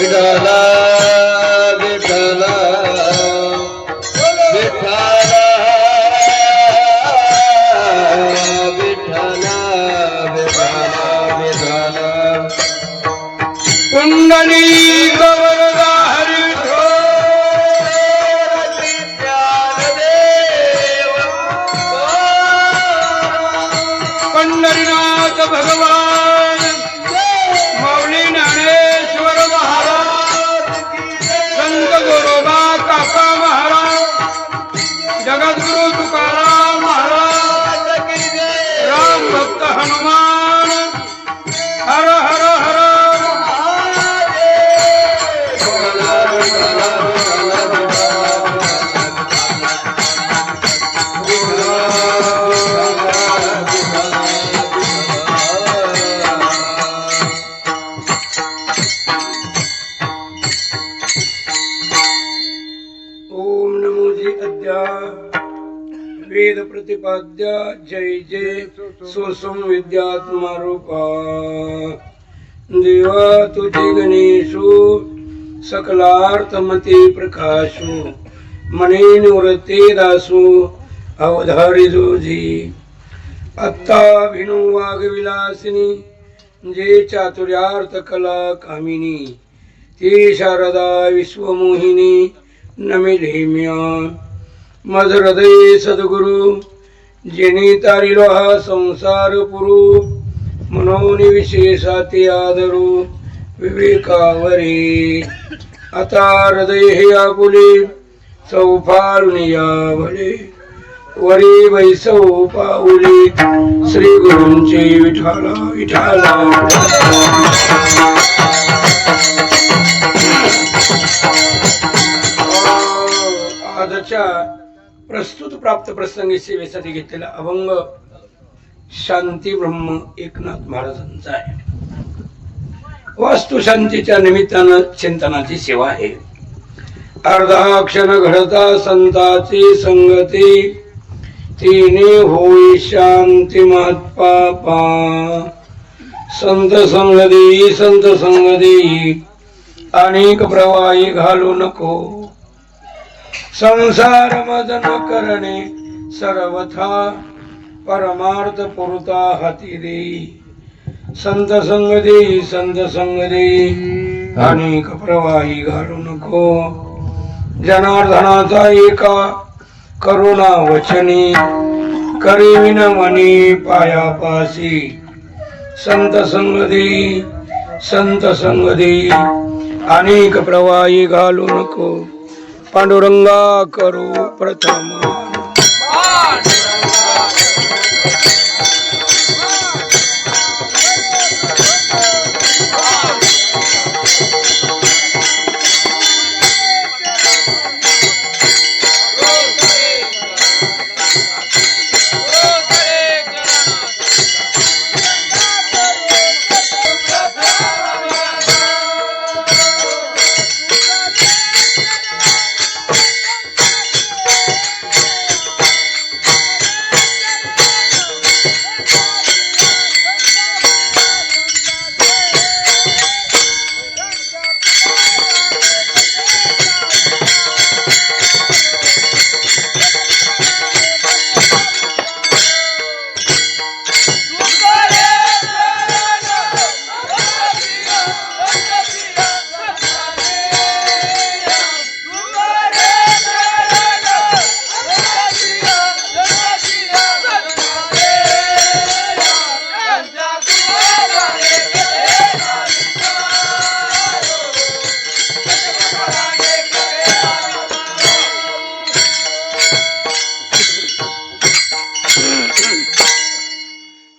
विठ्ठला विठ्ठला कुंडली गवरदा हरी पंढरीनाथ भगवान माऊली ज्ञानेश्वर महाराज संत गोरोबा काका महाराज जगद्गुरु तुकाराम महाराज राम भक्त हनुमान हर हर हर वेद प्रतिपाद्य जय जय सोसम विद्यात्मा रूपा देवा तुझे गणेशु सकलार्थमते प्रकाशु मने निवृत्ते दासु अवधारी जोजी अत्ता भिनु वाग विलासिनी जे चातुर्यार्थ कला कामिनी ते शारदा विश्वमोहिनी नमे धेम्या मज हृदय सद्गुरु जेने तारिलो हा संसार पुरु मनोनी विशेषाती आदरू विवेकावरे आता हृदय हे आपुले चौफाळून यावले वरे वैसव पाऊले श्री गुरूंचे विठाला विठाला आजच्या प्रस्तुत प्राप्त प्रसंगी सेवेसाठी घेतलेला अभंग शांती ब्रह्म एकनाथ महाराजांचा आहे. वास्तु शांतीच्या निमित्तानं चिंतनाची सेवा आहे. अर्धा क्षण घडता संताची संगती तिने होई शांती महात्पापा संत संगदी अनेक प्रवाही घालू नको संसार मदन करणे सर्वथा परमार्थ पुरता हाती देई संत संगदी अनेक प्रवाही घालू नको जनार्दनाचा एका करुणा वचनी करीविन मनी पायापासी संत संगदी अनेक प्रवाही घालू नको पांडुरंगा करू प्रथम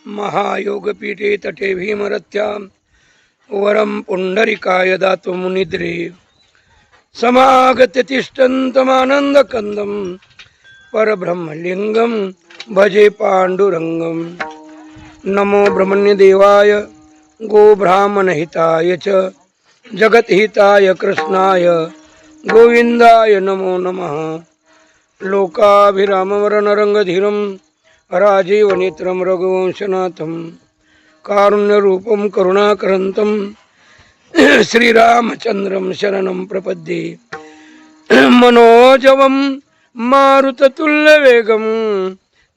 महायोगपीठे तटे भीमरथ्यां वरं पुंडरीकाय दातु मुनिद्रे समागत्य तिष्ठन्तमानन्दकन्दं परब्रह्मलिङ्गं भजे पाण्डुरङ्गं नमो ब्रह्मण्यदेवाय गोब्राह्मणहिताय च जगद्हिताय कृष्णाय गोविन्दाय नमो नमः लोकाभिरामवरणरङ्गधीरं राजीवनेत्रं रघुवंशनाथं कारुण्यरूपं करुणाकरन्तं श्रीरामचंद्रं शरणं प्रपद्ये मनोजवं मारुततुल्यवेगं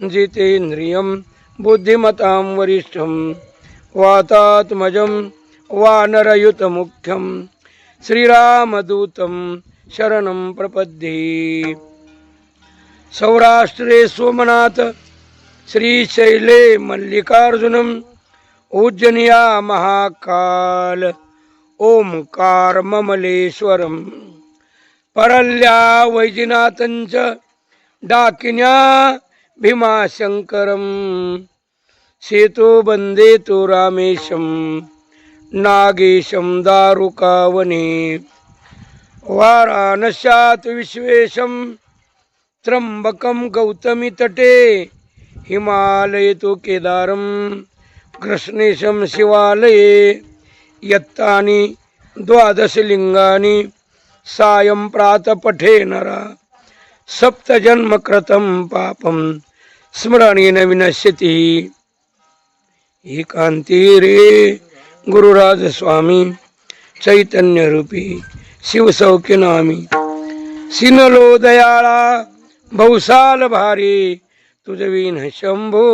जितेन्द्रियं बुद्धिमतां वरिष्ठं वातात्मजं वानरयुतमुख्यं श्रीरामदूतं शरणं प्रपद्ये। सौराष्ट्रे सोमनाथ श्रीशैले मल्लिकार्जुनम उज्जनिया महाकाल ओंकार ममलेश्वरम परल्या वैजनाथंच डाकिन्या भीमाशंकरम सेतो बंदे तो रामेशम नागेशम दारुकावने वाराणस्यात विश्वेशम त्र्यंबकम गौतमी तटे हिमालये तो केदारम कृष्णेशम शिवालये यत्तानि द्वादशलिंगानि सायं प्रातपठे नरा सप्तजन्म कृतं पापं स्मरणेन विनश्यति। एकांती रे गुरुराज स्वामी चैतन्य रूपी शिवसौख्य नामी सिनलो दयाळा बहुसाल भारी तुझवीन शंभो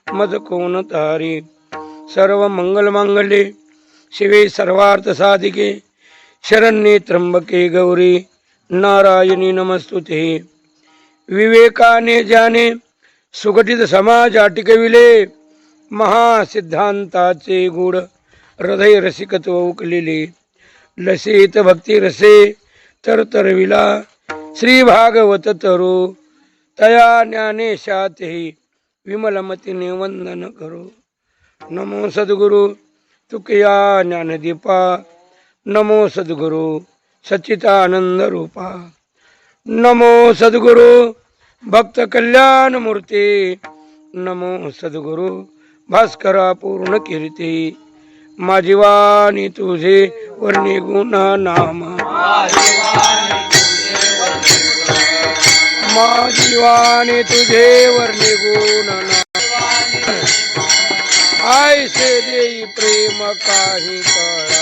मद कोण तारी। सर्व मंगल मांगल्ये शिवे सर्वार्थ साधिके शरण्ये त्र्यंबके गौरी नारायणी नमस्तुते। विवेकाने ज्याने सुगठित समाज आटिकविले महासिद्धांताचे गुढ हृदय रसिकत्व उकलेले लसित भक्ती रसे तरतरविला श्री भागवत तरो तया ज्ञानेशाते विमलमतीने वंदन करो। नमो सद्गुरु तुकया ज्ञानदीपा नमो सद्गुरु सच्चिदानंद रूपा नमो सद्गुरु भक्त कल्याण मूर्ती नमो सद्गुरु भास्करा पूर्ण कीर्ती। माझी वाणी तुझे वर्णी गुण नाम माझी वाणी तुझे वर्णी गुण नाम ऐसे देई प्रेम काही कळा।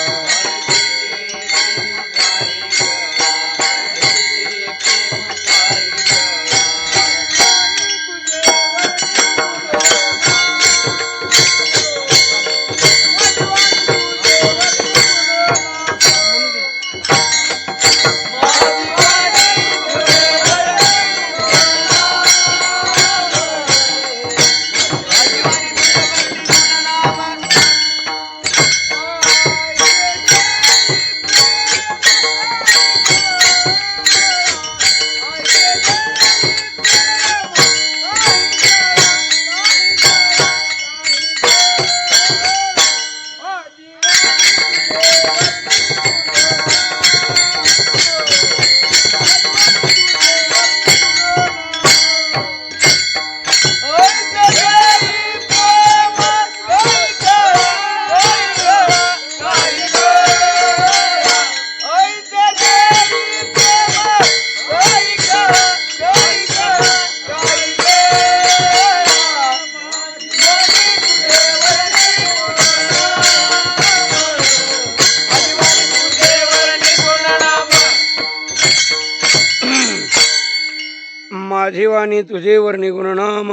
माझी वाणी तुझे वर्णी गुणनाम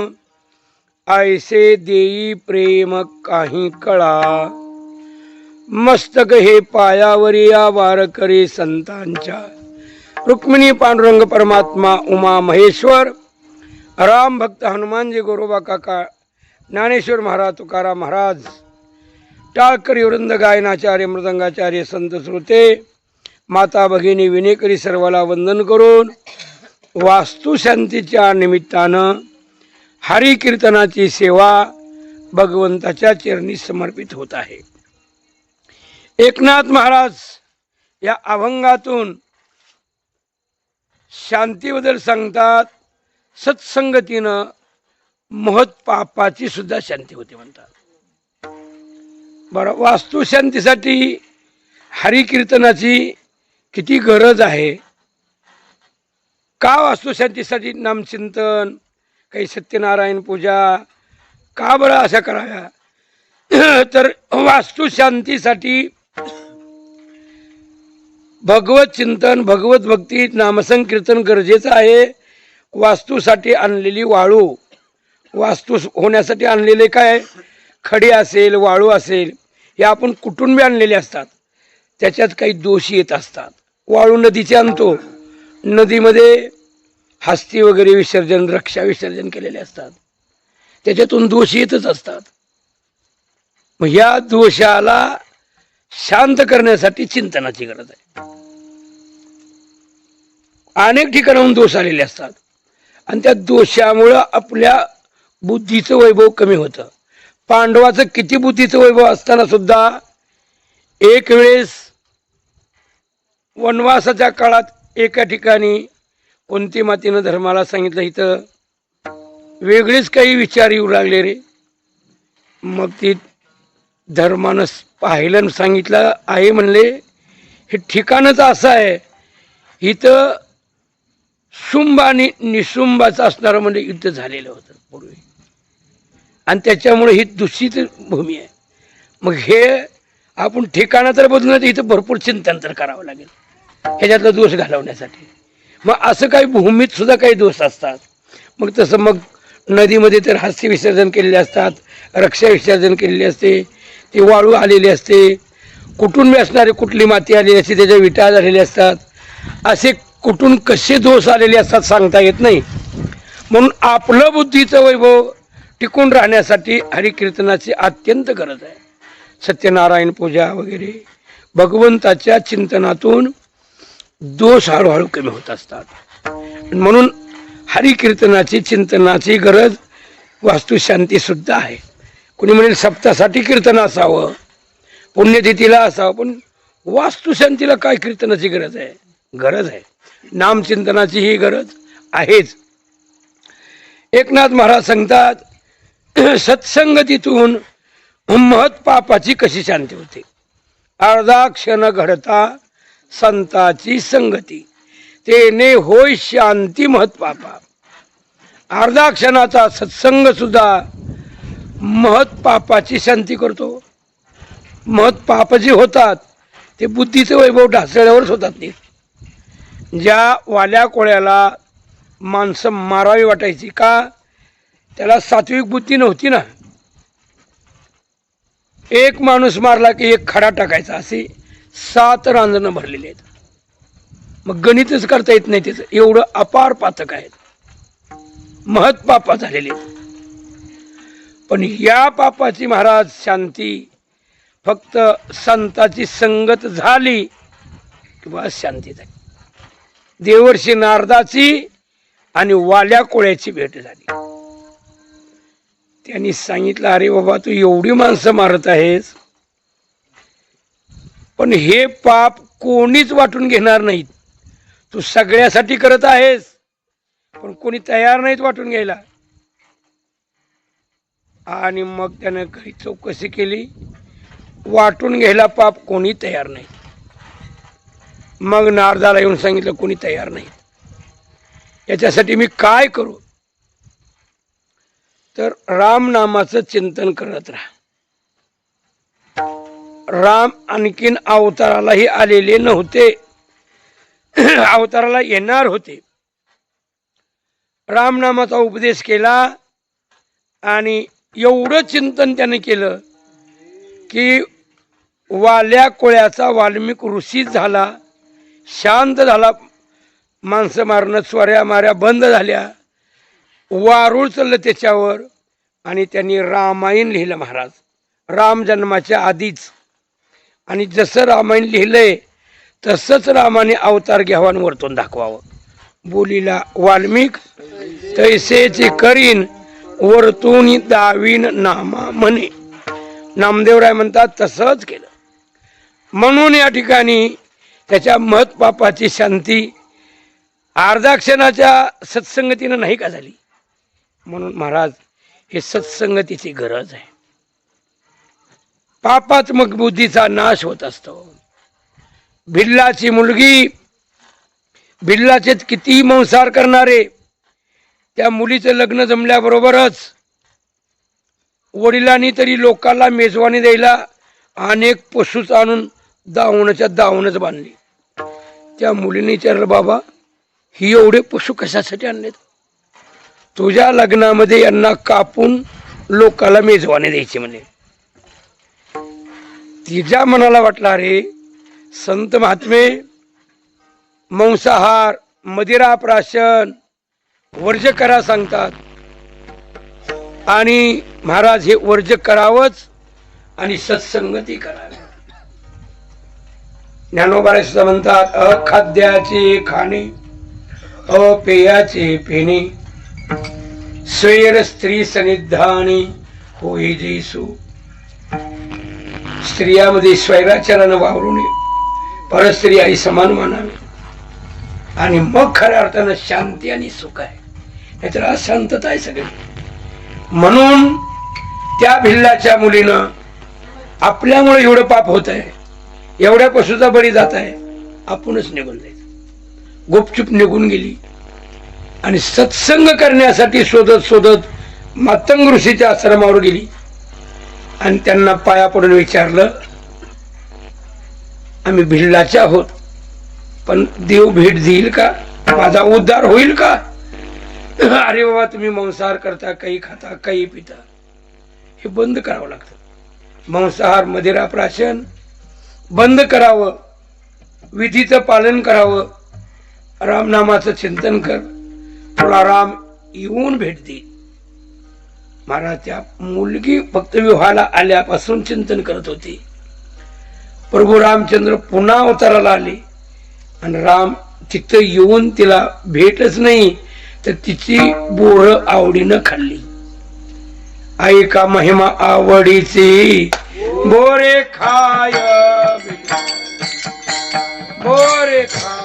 ऐसे देई प्रेम काही कळा। मस्तक हे पायावरी या वारकरी संतांच्या रुक्मिणी पांडुरंग परमात्मा उमा महेश्वर राम भक्त हनुमानजी गोरोबा काका ज्ञानेश्वर महाराज तुकाराम महाराज टाळकरी वृंद गायनाचार्य मृदंगाचार्य संत श्रोते माता भगिनी विनेकरी सर्वाला वंदन करून वास्तुशांतीच्या निमित्तानं हरी कीर्तनाची सेवा भगवंताच्या चरणी समर्पित होत आहे। एकनाथ महाराज या अभंगातून शांतीबद्दल सांगतात। सत्संगतीनं महत् पापाची सुद्धा शांती होते म्हणतात। बरं, वास्तुशांतीसाठी हरी कीर्तनाची किती गरज आहे? का वास्तुशांतीसाठी नामचिंतन, काही सत्यनारायण पूजा का बरं अशा कराव्या? तर वास्तुशांतीसाठी भगवत चिंतन, भगवत भक्ती, नामसंकीर्तन गरजेचं आहे. वास्तूसाठी आणलेली वाळू, वास्तू होण्यासाठी आणलेले काय खडे असेल, वाळू असेल, हे आपण कुठून बी आणलेले असतात. त्याच्यात काही दोष येत असतात. वाळू नदीचे आणतो, नदीमध्ये हस्ती वगैरे विसर्जन, रक्षा विसर्जन केलेले असतात, त्याच्यातून दोष येतच असतात. मग या दोषाला शांत करण्यासाठी चिंतनाची गरज आहे. अनेक ठिकाणाहून दोष आलेले असतात आणि त्या दोषामुळं आपल्या बुद्धीचं वैभव कमी होतं. पांडवाचं किती बुद्धीचं वैभव असताना सुद्धा एक वेळेस वनवासाच्या काळात एका ठिकाणी कोणती मातीनं धर्माला सांगितलं, इथं वेगळेच काही विचार येऊ लागले रे. मग ती धर्मानं पाहिलं, सांगितलं आहे, म्हणले हे ठिकाणच असं आहे, इथं शुंभ आणि निशुंभाचं असणारं म्हणजे युद्ध झालेलं होतं पूर्वी आणि त्याच्यामुळे ही दूषित भूमी आहे. मग हे आपण ठिकाणं तर बदलून इथं भरपूर चिंतन तर करावं लागेल ह्याच्यातला दोष घालवण्यासाठी. मग असं काही भूमीत सुद्धा काही दोष असतात. मग तसं मग नदीमध्ये तर हास्य विसर्जन केलेले असतात, रक्षा विसर्जन केलेले असते, ते वाळू आलेले असते, कुठून बी असणारे कुठली माती आलेली असते, त्याच्या विटा झालेले असतात. असे कुठून कसे दोष आलेले असतात सांगता येत नाही. म्हणून आपलं बुद्धीचं वैभव टिकून राहण्यासाठी हरिकीर्तनाची अत्यंत गरज आहे. सत्यनारायण पूजा वगैरे भगवंताच्या चिंतनातून दोष हळूहळू कमी होत असतात. म्हणून हरिकीर्तनाची चिंतनाची गरज वास्तुशांती सुद्धा आहे. कुणी म्हणेल सप्तासाठी कीर्तन असावं, पुण्यतिथीला असावं, पण वास्तुशांतीला काय कीर्तनाची गरज आहे? गरज आहे. नामचिंतनाची ही गरज आहेच. एकनाथ महाराज सांगतात, सत्संगतीतून महत् पापाची कशी शांती होते. अर्धा क्षण घडता संताची संगती, तेने होय शांती महत् पापा. अर्धा क्षणाचा सत्संग सुद्धा महत् पापाची शांती करतो. महत् पाप जे होतात ते बुद्धीचे वैभव ढासळल्यावरच होतात. नाही ज्या वाल्या कोळ्याला माणसं मारावी वाटायची का, त्याला सात्विक बुद्धी नव्हती ना. एक माणूस मारला की एक खडा टाकायचा, असे 7 रांजणं भरलेले आहेत. मग गणितच करता येत नाही त्याचं, एवढं अपार पातक आहेत, महत् पापा झालेले. पण या पापाची महाराज शांती फक्त संताची संगत झाली किंवा शांती झाली. देवर्षी नारदाची आणि वाल्या कोळ्याची भेट झाली. त्यांनी सांगितलं, अरे बाबा तू एवढी माणसं मारत आहेस, पण हे पाप कोणीच वाटून घेणार नाहीत. तू सगळ्यासाठी करत आहेस, पण कोणी तयार नाहीत वाटून घ्यायला. आणि मग त्यानं काही चौकशी केली, वाटून घ्यायला पाप कोणी तयार नाही. मग नारदाला येऊन सांगितलं, कोणी तयार नाही, याच्यासाठी मी काय करू? तर राम नामाचं चिंतन करत राहा. राम आणखीन अवतारालाही आलेले नव्हते, अवताराला येणार होते. राम नामाचा उपदेश केला आणि एवढं चिंतन त्याने केलं की वाल्या कोळ्याचा वाल्मिक ऋषीच झाला, शांत झाला. माणसं मारणं, चोऱ्या माऱ्या बंद झाल्या, वारूळ चाललं त्याच्यावर. आणि त्यांनी रामायण लिहिलं महाराज, राम जन्माच्या आधीच. आणि जसं रामायण लिहिलंय तसंच रामाने अवतार घ्यावा आणि वरतून दाखवावं. बोलीला वाल्मिक तैसेचे करीन, वरतून दावीन नामा म्हणे. नामदेवराय म्हणतात तसंच केलं. म्हणून या ठिकाणी त्याच्या महत् पापाची शांती अर्धा क्षणाच्या सत्संगतीनं नाही का झाली. म्हणून महाराज हे सत्संगतीची गरज आहे. पापात मग बुद्धीचा नाश होत असतो. भिल्लाची मुलगी, भिल्लाचे किती मंसार करणारे, त्या मुलीचं लग्न जमल्याबरोबरच वडिलांनी तरी लोकांना मेजवानी द्यायला अनेक पशूच आणून दावणच्या दावणच बांधली. त्या मुलीने विचारलं, बाबा ही एवढे पशु कशासाठी आणलेत? तुझ्या लग्नामध्ये यांना कापून लोकाला मेजवाने द्यायचे म्हणे. तिच्या मनाला वाटला, अरे संत महात्मे मांसाहार मदिरा प्राशन वर्ज करा सांगतात, आणि महाराज हे वर्ज करावंच आणि सत्संगती करावी. ज्ञानोबा सुद्धा म्हणतात, अखाद्याचे खाणे अपेयाचे पिणे स्वैर स्त्री सनिधानी होई जैसू. स्त्रियामध्ये स्वैराचारानं वावरू नये, परस्त्री आई समान मानावे, आणि मग खऱ्या अर्थानं शांती आणि सुख आहे. नाहीतर अशांतता आहे सगळी. म्हणून त्या भिल्लाच्या मुलीनं आपल्यामुळे एवढं पाप होत आहे, एवढ्या पशुचा बळी जात आहे, आपणच निघून जायचं. गुपचूप निघून गेली आणि सत्संग करण्यासाठी शोधत शोधत मातंग ऋषीच्या आश्रमावर गेली आणि त्यांना पाया पडून विचारलं, आम्ही भिल्लाच्या आहोत, पण देव भेट देईल का? माझा उद्धार होईल का? अरे बाबा, तुम्ही मांसाहार करता, काही खाता, काही पिता, हे बंद करावं लागतं. मांसाहार मदिरा प्राशन बंद करावं, विधीचं पालन करावं, रामनामाचं चिंतन कर, तुला राम येऊन भेट देईल. महाराज त्या मुलगी फक्त विवाहाला आल्यापासून चिंतन करत होती. प्रभू रामचंद्र पुन्हा अवताराला आले आणि राम तिथं येऊन तिला भेटच नाही तर तिची बोर आवडीनं खाल्ली. ऐका महिमा आवडीची बोरे खाय बोरे खाय.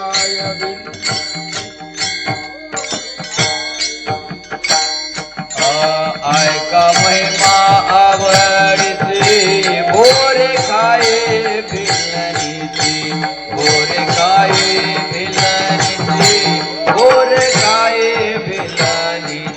ऐका महिमा आवडीची बोरे खाये भिलनीची, बोरे खाये भिलनीची, बोरे खाये भिलनीची.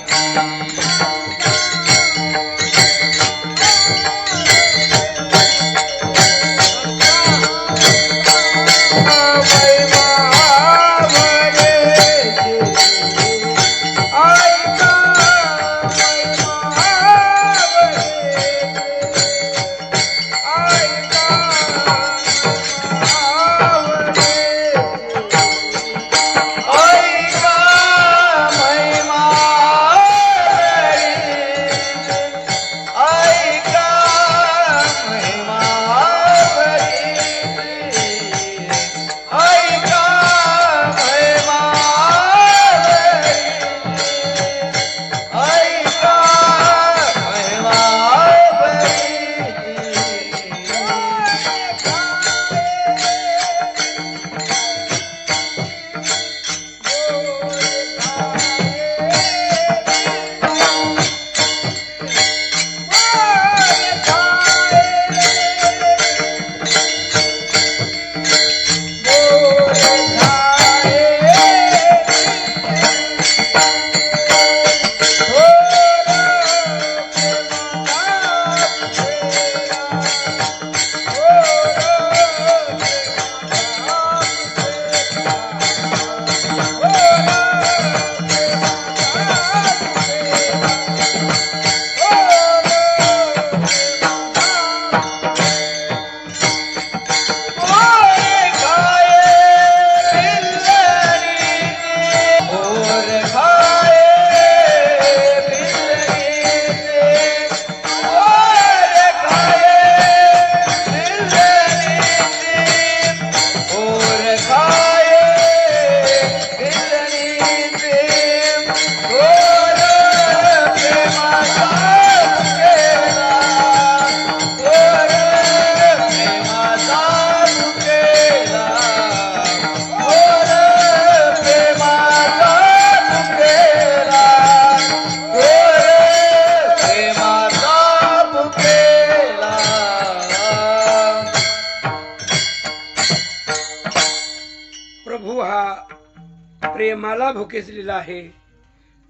प्रेमाला भुकेचलेला आहे.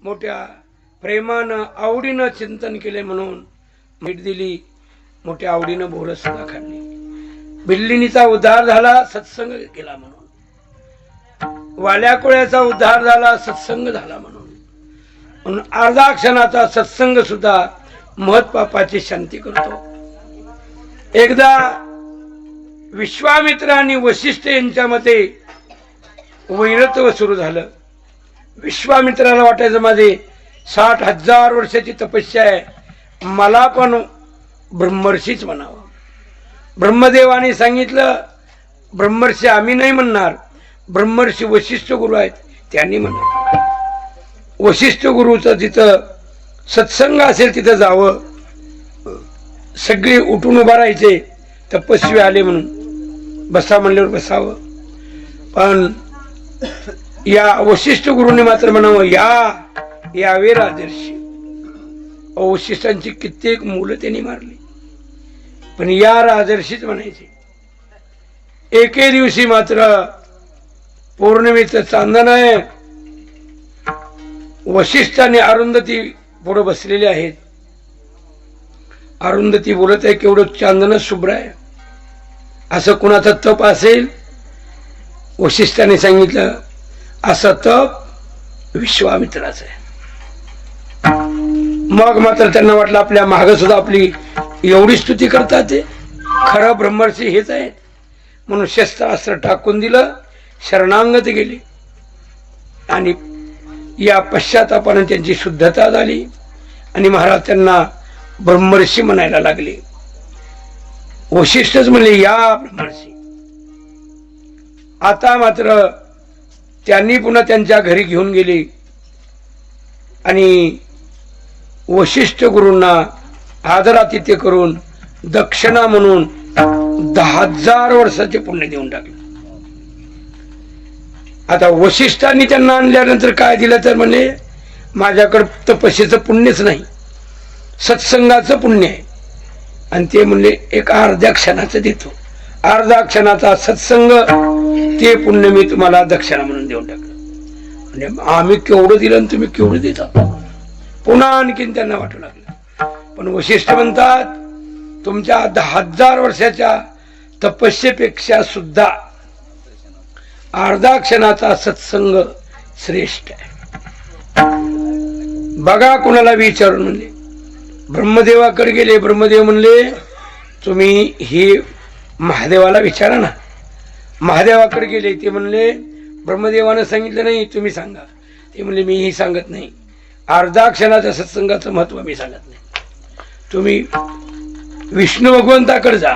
मोठ्या प्रेमानं आवडीनं चिंतन केले म्हणून भेट दिली. मोठ्या आवडीनं बोरं सुद्धा खाल्ली. बिल्लिनीचा उद्धार झाला सत्संग केला म्हणून. वाल्या कोळ्याचा उद्धार झाला, सत्संग झाला म्हणून अर्धा क्षणाचा सत्संग सुद्धा महत पापाची शांती करतो. एकदा विश्वामित्र आणि वशिष्ठ यांच्यामध्ये वैरत्व सुरू झालं. विश्वामित्राला वाटायचं माझे 60,000 वर्षाची तपस्या आहे, मला पण ब्रह्मर्षीच म्हणावं. ब्रह्मदेवाने सांगितलं, ब्रह्मर्षी आम्ही नाही म्हणणार, ब्रह्मर्षी वशिष्ठ गुरु आहेत त्यांनी म्हणा. वशिष्ठ गुरुचं जिथं सत्संग असेल तिथं जावं. सगळे उठून उभा राहायचे, तपस्वी आले म्हणून बसा म्हणल्यावर बसावं. पण या वशिष्ठ गुरुने मात्र म्हणावं, यावे राजर्षी. वशिष्ठांची कित्येक मुलं त्यांनी मारली, पण या राजर्षीच म्हणायचे. एके दिवशी मात्र पौर्णिमेचं चांदण आहे, वशिष्ठ आणि अरुंधती पुढे बसलेले आहेत. अरुंधती बोलत आहे, केवढं चांदण शुभ्र आहे, असं कुणाचं तप असेल? वशिष्ठाने सांगितलं, असं तप विश्वामित्राचं आहे. मग मात्र त्यांना वाटलं, आपल्या माग सुद्धा आपली एवढी स्तुती करतात, ते खरं ब्रह्मर्षी हेच आहेत म्हणून शस्त्रास्त्र टाकून दिलं, शरणांगत गेले. आणि या पश्चातापाने त्यांची शुद्धता झाली आणि महाराज त्यांना ब्रह्मर्षी म्हणायला लागले. वशिष्ठच म्हणले, या ब्रह्मर्षी. आता मात्र त्यांनी पुन्हा त्यांच्या घरी घेऊन गेले आणि वशिष्ठ गुरूंना आदरातिथ्य करून दक्षिणा म्हणून 10,000 वर्षाचे पुण्य देऊन टाकले. आता वशिष्ठांनी त्यांना आणल्यानंतर काय दिलं तर म्हणले, माझ्याकडे तपस्येचं पुण्यच नाही, सत्संगाचं पुण्य आहे. आणि ते म्हणले, एक अर्ध्या क्षणाचं देतो, अर्धा क्षणाचा सत्संग, ते पुण्य मी तुम्हाला दक्षिणा म्हणून देऊन टाकलं. म्हणजे आम्ही केवढं दिलं आणि तुम्ही केवढं देता. पुन्हा आणखीन त्यांना वाटू लागलं. पण वशिष्ठ म्हणतात, तुमच्या 10,000 वर्षाच्या तपस्येपेक्षा सुद्धा अर्धा क्षणाचा सत्संग श्रेष्ठ आहे. बघा कुणाला विचारून म्हणले. ब्रह्मदेवाकडे गेले. ब्रह्मदेव म्हणले, तुम्ही ही महादेवाला विचारा ना. महादेवाकडे गेले. ते म्हणले, ब्रह्मदेवानं सांगितलं नाही, तुम्ही सांगा. ते म्हणले, मीही सांगत नाही, अर्धा क्षणाच्या सत्संगाचं महत्व मी सांगत नाही, तुम्ही विष्णू भगवंताकडे जा.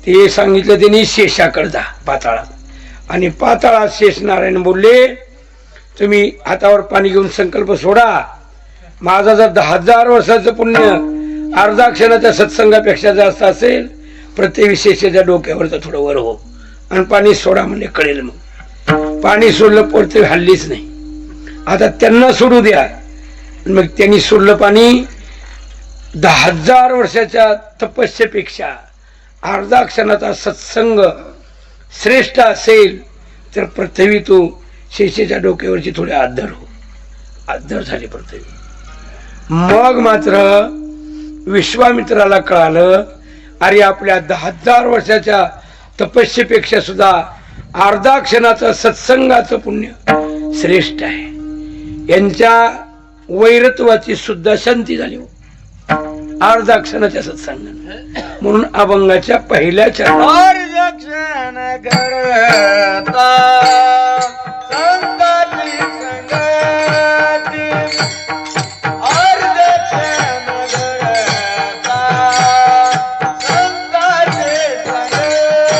ते सांगितलं त्यांनी, शेषाकडे जा पाताळात. आणि पाताळात शेष नारायण बोलले, तुम्ही हातावर पाणी घेऊन संकल्प सोडा, माझा जर 10,000 वर्षाचं पुण्य अर्धा क्षणाच्या सत्संगापेक्षा जास्त असेल, प्रत्येक शेषाच्या डोक्यावरचं थोडं वर हो आणि पाणी सोडा म्हणजे कळेल. मग पाणी सोडलं, पडते हल्लीच नाही. आता त्यांना सोडू द्या. मग त्यांनी सोडलं पाणी. 10,000 वर्षाच्या तपस्येपेक्षा अर्धा क्षणाचा सत्संग श्रेष्ठ असेल तर पृथ्वी तू शेषेच्या डोक्यावरची थोडी आदर हो. आदर झाली पृथ्वी. मग मात्र विश्वामित्राला कळालं, अरे आपल्या 10,000 वर्षाच्या तपस्येपेक्षा सुद्धा अर्धा क्षणाचं सत्संगाचं पुण्य श्रेष्ठ आहे. यांच्या वैरत्वाची सुद्धा शांती झाली अर्धा क्षणाच्या सत्संगाने. म्हणून अभंगाच्या पहिल्या चरणात क्षण घडता संताची संगती, अर्ध क्षण घडता संताची संगती,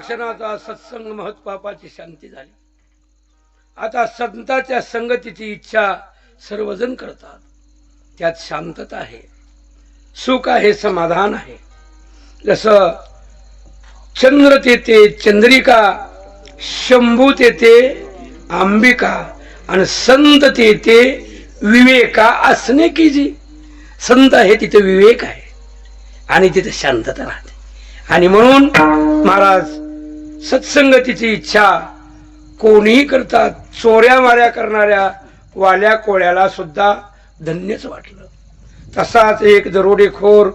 क्षणाचा सत्संग महत्पापाची शांती झाली. आता संतांच्या संगतीची इच्छा सर्वजण करतात. त्यात शांतता आहे, सुख आहे, समाधान आहे. जसं चंद्र तेथे चंद्रिका, शंभू तेथे अंबिका, आणि संत तेथे विवेका असणे की जी. संत आहे तिथे विवेक आहे आणि तिथे शांतता राहते. आणि म्हणून महाराज सत्संगतीची इच्छा कोणीही करतात. चोऱ्या माऱ्या करणाऱ्या वाल्या कोळ्याला सुद्धा धन्यच वाटलं. तसाच एक दरोडेखोर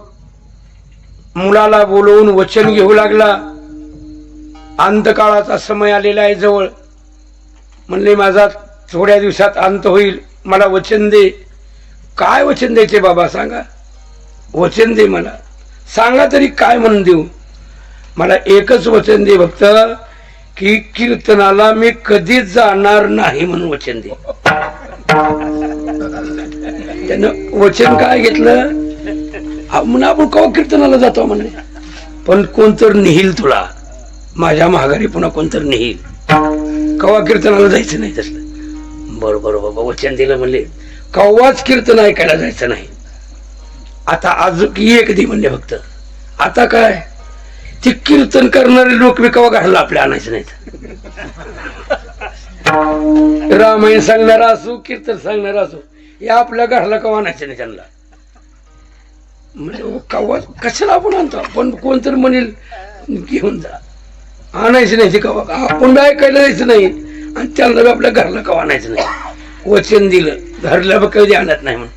मुलाला बोलवून वचन घेऊ लागला. अंतकाळाचा समय आलेला आहे जवळ. म्हणले माझा थोड्या दिवसात अंत होईल, मला वचन दे. काय वचन द्यायचे बाबा सांगा, वचन दे मला, सांगा तरी काय म्हणून देऊ. मला एकच वचन दे भक्त, की कीर्तनाला मी कधीच जाणार नाही म्हणून वचन दे. त्यानं वचन काय घेतलं, म्हणून आपण कवा कीर्तनाला जातो म्हणले, पण कोणतर नेईल तुला माझ्या माघारी, पुन्हा कोणतर नेईल, कवा कीर्तनाला जायचं नाही. तसलं बरोबर बाबा वचन दिलं म्हणले, कवाच कीर्तन ऐकायला जायचं नाही. आता आज एक दे म्हणले फक्त. आता काय ते कीर्तन करणारे लोक मी कवा घालला आपल्या आणायचं नाही. रामायण सांगणारा असो, कीर्तन सांगणारा असो, या आपल्या घराला कवा आणायचं नाही त्यांना. म्हणजे कवा कशाला आपण आणतो, पण कोणतरी म्हणेल घेऊन जा, आणायचं नाही ते कवा. आपण ऐकायला जायचं नाही आणि त्यांना आपल्या घराला कवा आणायचं नाही. वचन दिलं, घरला कधी आणत नाही म्हणून.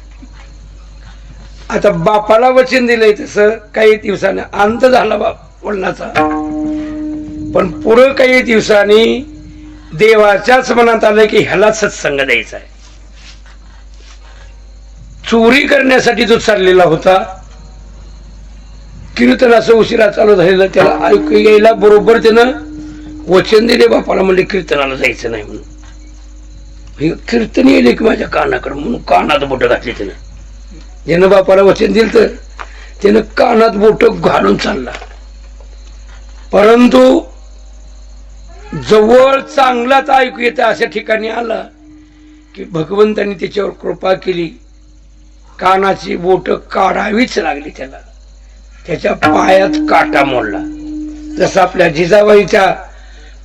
आता बापाला वचन दिलंय तसं काही दिवसाने अंत झाला बाप वडिलाचा, पण पुढं काही दिवसांनी देवाच्याच मनात आलं की ह्याला सत्संग द्यायचा आहे. चोरी करण्यासाठी जो चाललेला होता, कीर्तन असं उशिरा चालू झालेलं, त्याला ऐकू यायला बरोबर त्यानं वचन दिले बापाला, म्हणले कीर्तनाला जायचं नाही म्हणून. कीर्तन येईल की माझ्या कानाकडे म्हणून कानात बोट घातली त्यानं. ज्यानं बापाला वचन दिलं तर त्यानं कानात बोट घालून चालला. परंतु जवळ चांगलाच ऐकू येतं अशा ठिकाणी आला की भगवंतांनी त्याच्यावर कृपा केली. कानाची बोट काढावीच लागली त्याला. त्याच्या पायात काटा मोडला. जसं आपल्या जिजाबाईच्या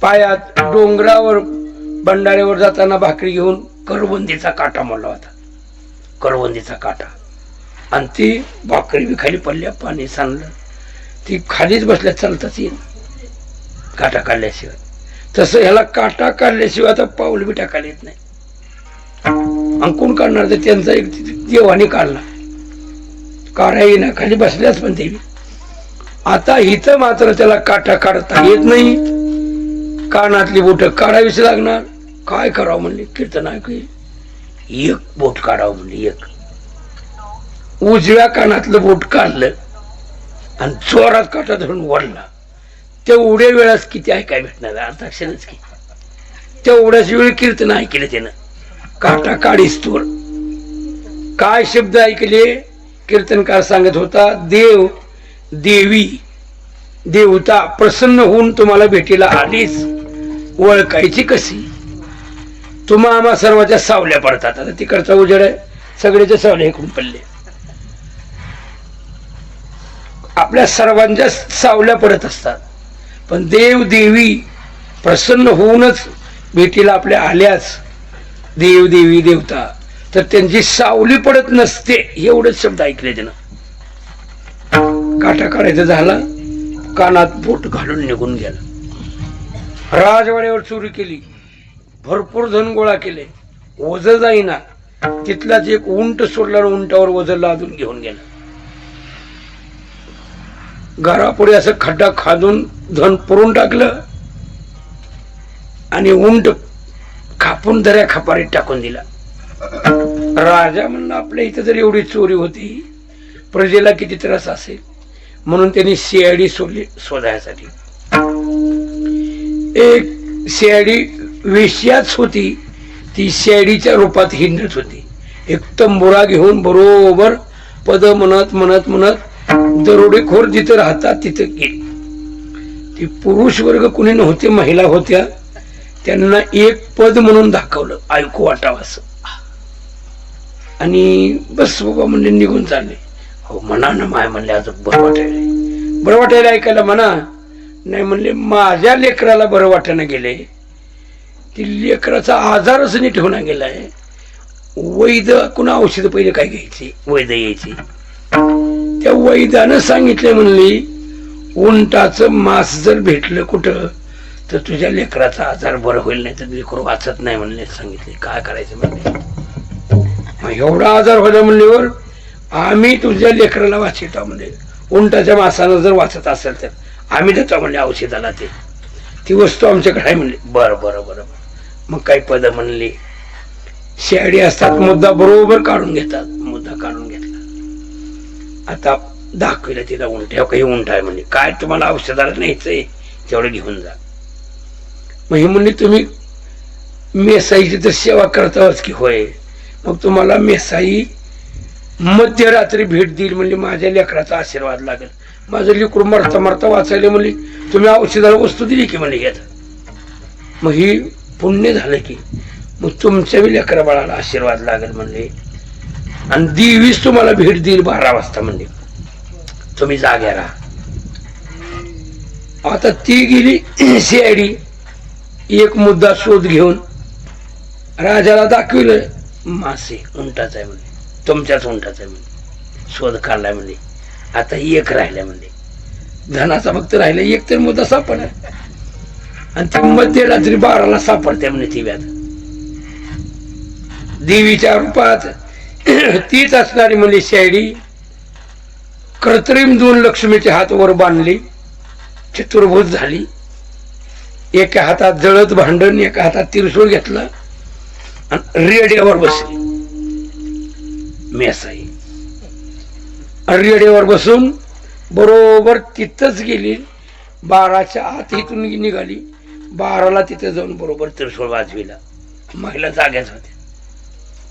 पायात डोंगरावर भंडाऱ्यावर जाताना भाकरी घेऊन करवंदीचा काटा मोडला होता, करवंदीचा काटा. आणि ती भाकरी बी खाली पडल्या, पाणी सांडलं, ती खालीच बसल्या, चालताच येईल काटा काढल्याशिवाय. तसं ह्याला काटा काढल्याशिवाय आता पाऊल बी टाकायला येत नाही. अंकुण काढणार तर त्यांचा एक देवाने काढला, काढा येईना, खाली बसल्याच पण देवी. आता इथं मात्र त्याला काटा काढता येत नाही, कानातली बोट काढावीच लागणार. काय करावं म्हणले, कीर्तन ऐकू एक बोट काढावं म्हणले. एक उजव्या कानातलं बोट काढलं आणि जोरात काटा धरून वळला. तेवढ्या वेळाच किती ऐकाय भेटणार, अर्थाक्षरच की तेवढ्याच वेळ कीर्तन ऐकलं त्यानं. काटा काढीस तोड. काय शब्द ऐकले, कीर्तनकार सांगत होता, देव देवी देवता प्रसन्न होऊन तुम्हाला भेटीला आलीच, ओळखायची कशी. तुम्हा आम्हा सर्वांच्या सावल्या पडतात. आता तिकडचा उजेड आहे, सगळ्याच्या सावल्या इकडून पडले, आपल्या सर्वांच्या सावल्या पडत असतात. पण देव देवी प्रसन्न होऊनच भेटीला आपल्या आल्याच, देव देवी देवता, तर त्यांची सावली पडत नसते. एवढेच शब्द ऐकले त्यानं. काटा काढायचा झाला, कानात बोट घालून निघून गेला. राजवाड्यावर चोरी केली, भरपूर धन गोळा केले, ओझ जाईना. तिथलाच एक उंट सोडला, उंटावर ओझ लादून घेऊन गेला. घरापुढे असं खड्डा खादून धन पुरून टाकलं आणि उंट कापून दऱ्या खपारीत टाकून दिला. राजा म्हणला, आपल्या इथं जर एवढी चोरी होती, प्रजेला किती त्रास असेल, म्हणून त्यांनी सीआयडी सोडली शोधायसाठी. एक सीआयडी वेश्याच होती, ती सीआयडीच्या रूपात हिंडत होती. एक तंबुरा घेऊन बरोबर पद म्हणत म्हणत म्हणत दरोडेखोर जिथं राहतात तिथं गेली. ती पुरुष वर्ग कुणी नव्हते, महिला होत्या. त्यांना एक पद म्हणून दाखवलं, ऐकू वाटावं असं. आणि बस बाबा म्हणले, निघून चालले. हो म्हणा ना माय म्हणले, अजून बरं वाटायला, बरं वाटायला ऐकायला म्हणा. नाही म्हणले, माझ्या लेकराला बरं वाटायला गेले. ती लेकराचा आजारच नीट होऊन गेलाय. वैद कुणा औषध पहिले काय घ्यायची, वैद यायची. त्या वैद्यानं सांगितले म्हणली, उंटाचं मांस जर भेटलं कुठं तर तुझ्या लेकराचा आजार बरं होईल, नाही तर लेकरू वाचत नाही म्हणले. सांगितले काय करायचं म्हणले. मग एवढा आजार होता म्हणल्यावर आम्ही तुझ्या लेकराला वाचवतो म्हणजे, उंटाच्या मांसानं जर वाचत असेल तर आम्ही देतो म्हणले औषधाला. ती वस्तू आमच्याकडे आहे म्हणले. बरं बरं बरं. मग काही पद म्हणली. शेळी असतात, मुद्दा बरोबर काढून घेतात. मुद्दा काढून घेतला. आता दाखविला तिला उंट. काही उंट आहे म्हणजे, काय तुम्हाला औषधाला न्यायचंय तेवढं घेऊन जा. मग ही म्हणली, तुम्ही मेसाईची तर सेवा करताच की. होय. मग तुम्हाला मेसाई मध्यरात्री भेट देईल म्हणली. माझ्या लेकराचा आशीर्वाद लागेल. माझं लेकरू मरता मरता वाचायला म्हणली, तुम्ही औषधाला वस्तू दिली की म्हणले घेत. मग ही पुण्य झालं की मग तुमच्या बी लेकरा बाळाला आशीर्वाद लागेल म्हणले. आणि देवीच तुम्हाला भेट देईल 12 वाजता म्हणले. तुम्ही जाग्या राहा. आता ती गेली शेळी. एक मुद्दा शोध घेऊन राजाला दाखविलं. मासे उंटाचा आहे म्हणजे, तुमच्याच उंटाचा आहे म्हणजे. शोध काढलाय म्हणजे. आता एक राहिलाय म्हणजे, धनाचा फक्त राहिला एक. तर मुद्दा सापडला. आणि ती मध्यरात्री 12ला सापडते म्हणे ती व्याध. देवीच्या रूपात तीच असणारी म्हणजे शेळी. कृत्रिम 2 लक्ष्मीचे हात वर बांधले, चतुर्भुज झाली. एका हातात जळत भांडण, एका हातात त्रिशूळ घेतला आणि रेड्यावर बसली मेसाई. रेड्यावर बसून बरोबर तिथंच गेली. 12च्या आत इथून निघाली. 12ला तिथे जाऊन बरोबर त्रिशूळ वाजविला. महिला जाग्याच होत्या.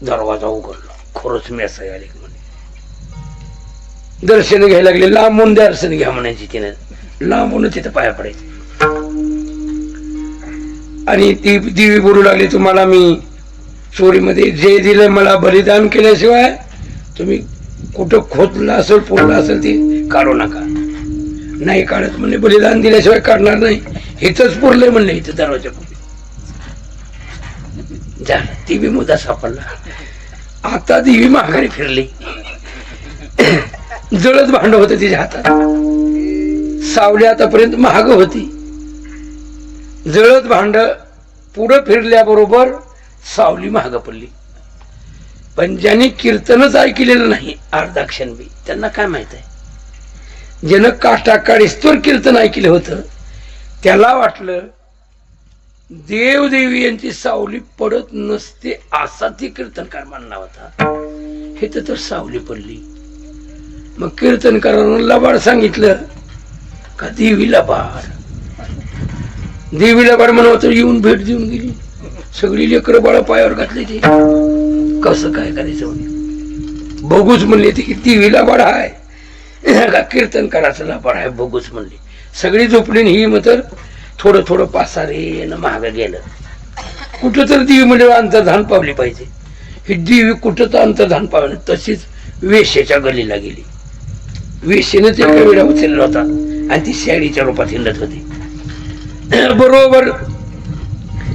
दरवाजा उघडला. खरंच मेसाई आली म्हणे. दर्शन घ्यायला लागले. लांबून दर्शन घ्या म्हणायची तिने. लांबून तिथे पाया पडायचे. आणि ती देवी बोलू लागली, तुम्हाला मी चोरीमध्ये जे दिलं मला बलिदान केल्याशिवाय तुम्ही कुठं खोदलं असेल फोडलं असेल ते काढू नका. नाही काढत म्हणले, बलिदान दिल्याशिवाय काढणार नाही. इथंच पुरलंय म्हणले, इथं दरवाजा पुरले. झालं. ती बी मुद्दा सापडला. आता देवी माघारी फिरली. जळत भांड होतं तिच्या हातात. सावली आतापर्यंत महाग होती. जळत भांड पुढं फिरल्याबरोबर सावली महाग पडली. पण ज्यांनी कीर्तनच ऐकलेलं नाही अर्धा क्षण बी, त्यांना काय माहित आहे. ज्यानं काटा काढीस्तोर कीर्तन ऐकलं होतं त्याला वाटलं देवदेवी यांची सावली पडत नसते असा ती कीर्तनकार मानला होता. हे तर सावली पडली. मग कीर्तनकारानं लबाड सांगितलं का देवी लबाड. देवी लबाड म्हणत येऊन भेट देऊन गेली. सगळी लेकरं बाळा पायावर घातली. ते कसं काय करायचं म्हणे. बघूच म्हणले ती देवी लबाड आहे का कीर्तनकाराचं लबाड आहे. बघूच म्हणले. सगळी झोपली. ही मग तर थोडं थोडं पासारे महाग गेलं. कुठं तर देवी म्हणजे अंतर्धान पावली पाहिजे. ही देवी कुठं तर अंतर्धान पावली. तशीच वेश्येच्या गलीला गेली. वेश्येनं ते एका वेळा उचलला होता आणि ती शेळीच्या रूपात हिंडत होती. बरोबर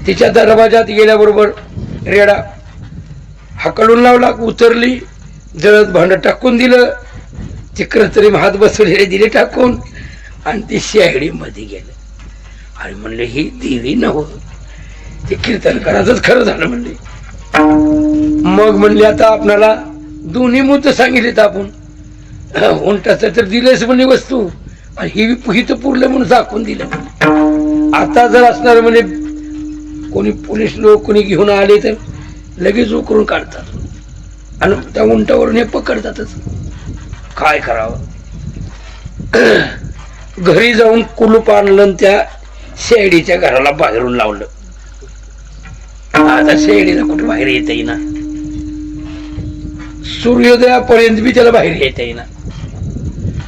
तिच्या दरवाजात गेल्याबरोबर रेडा हाकलून लावला. उतरली. जळत भांड टाकून दिलं. ती कृत्रिम हात बसवलेले दिले टाकून आणि ती शेळी मध्ये गेलं. आणि म्हणले ही देवी नव्ह, ते कीर्तनकाराचंच खरं झालं म्हणले. मग म्हणले आता आपणाला दोन्ही मुद्दे सांगितलेत आपण. उंटाचं तर दिलेच म्हणले वस्तू आणि ही तर पुरलं म्हणून दाखवून दिलं. आता जर असणार म्हणजे कोणी पोलीस लोक कोणी घेऊन आले तर लगेच उकरून काढतात आणि त्या उंटावरून हे पकडतातच. काय करावं. घरी जाऊन कुलूप आणलं त्या शेळीच्या घराला बाहेरून लावलं. आता शेळीला कुठे बाहेर येता येईना. सूर्योदयापर्यंत बी त्याला बाहेर येता येईना.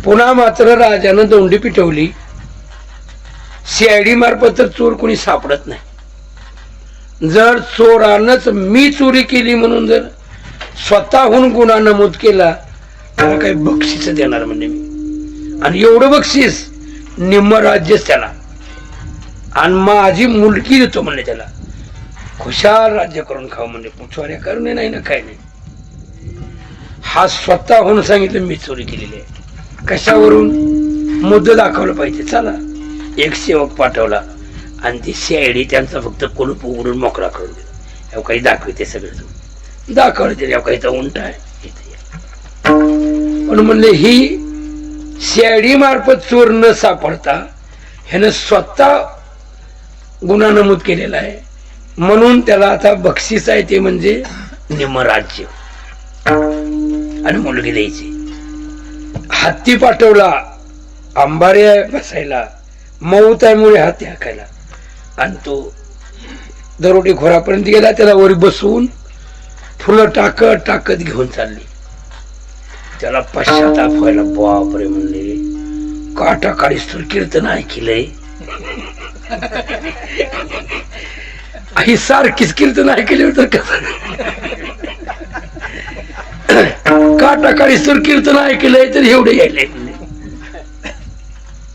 पुन्हा मात्र राजानं दोंडी पिटवली सीआयडी मार्फत तर चोर कोणी सापडत नाही. जर चोरानंच मी चोरी केली म्हणून जर स्वतःहून गुन्हा नमूद केला त्याला काही बक्षीस देणार म्हणजे मी, आणि एवढं बक्षीस निम्म राज्यच त्याला, आणि माझी मुलगी देतो म्हणले त्याला. खुशाल राज्य करून खाऊ म्हणजे पुछवाऱ्या करणे नाही ना काय नाही. हा स्वतःहून सांगितलं मी चोरी केलेली आहे. कशावरून? मुद्दा दाखवलं पाहिजे. चला एक सेवक पाठवला आणि ती सीआयडी त्यांचा फक्त कुलूप उघडून मोकळा करून दिला. काही दाखवते सगळं दाखवलं तरी काही तर उंट आहे. पण म्हणले ही सीआयडी मार्फत चोर न सापडता ह्यानं स्वतः गुन्हा नमूद केलेला आहे म्हणून त्याला आता बक्षीस आहे ते म्हणजे निम्म राज्य आणि मुलगी द्यायची. हत्ती पाठवला अंबारी आहे बसायला, मऊत आहे मुळे हाती हाकायला, आणि तो दरोडे खोरापर्यंत गेला. त्याला वर बसवून फुलं टाकत टाकत घेऊन चालली. त्याला पश्चाताप व्हायला. बापरे म्हणले काटा काढीस तर कीर्तन ऐकलंय. ही सारखीच कीर्तन ऐकल्यावर तर कसं काटा काढीस तर कीर्तन ऐकलंय तर एवढे यायले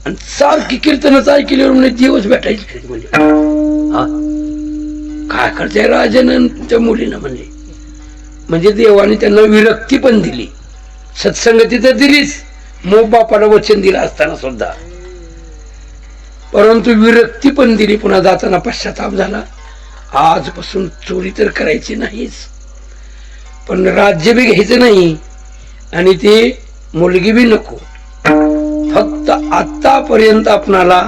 आणि सारखी कीर्तनच ऐकल्यावर म्हणजे दिवस भेटायचे म्हणजे काय करताय राजानं त्या मुलीनं म्हणजे देवाने त्यांना विरक्ती पण दिली. सत्संगती तर दिलीच, मो बापाला वचन दिलं असताना सुद्धा, परंतु विरक्ती पण दिली. पुन्हा जाताना पश्चाताप झाला. आजपासून चोरी तर करायची नाहीच, पण राज्य बी घ्यायचं नाही आणि ती मुलगी बी नको. फक्त आतापर्यंत आपणाला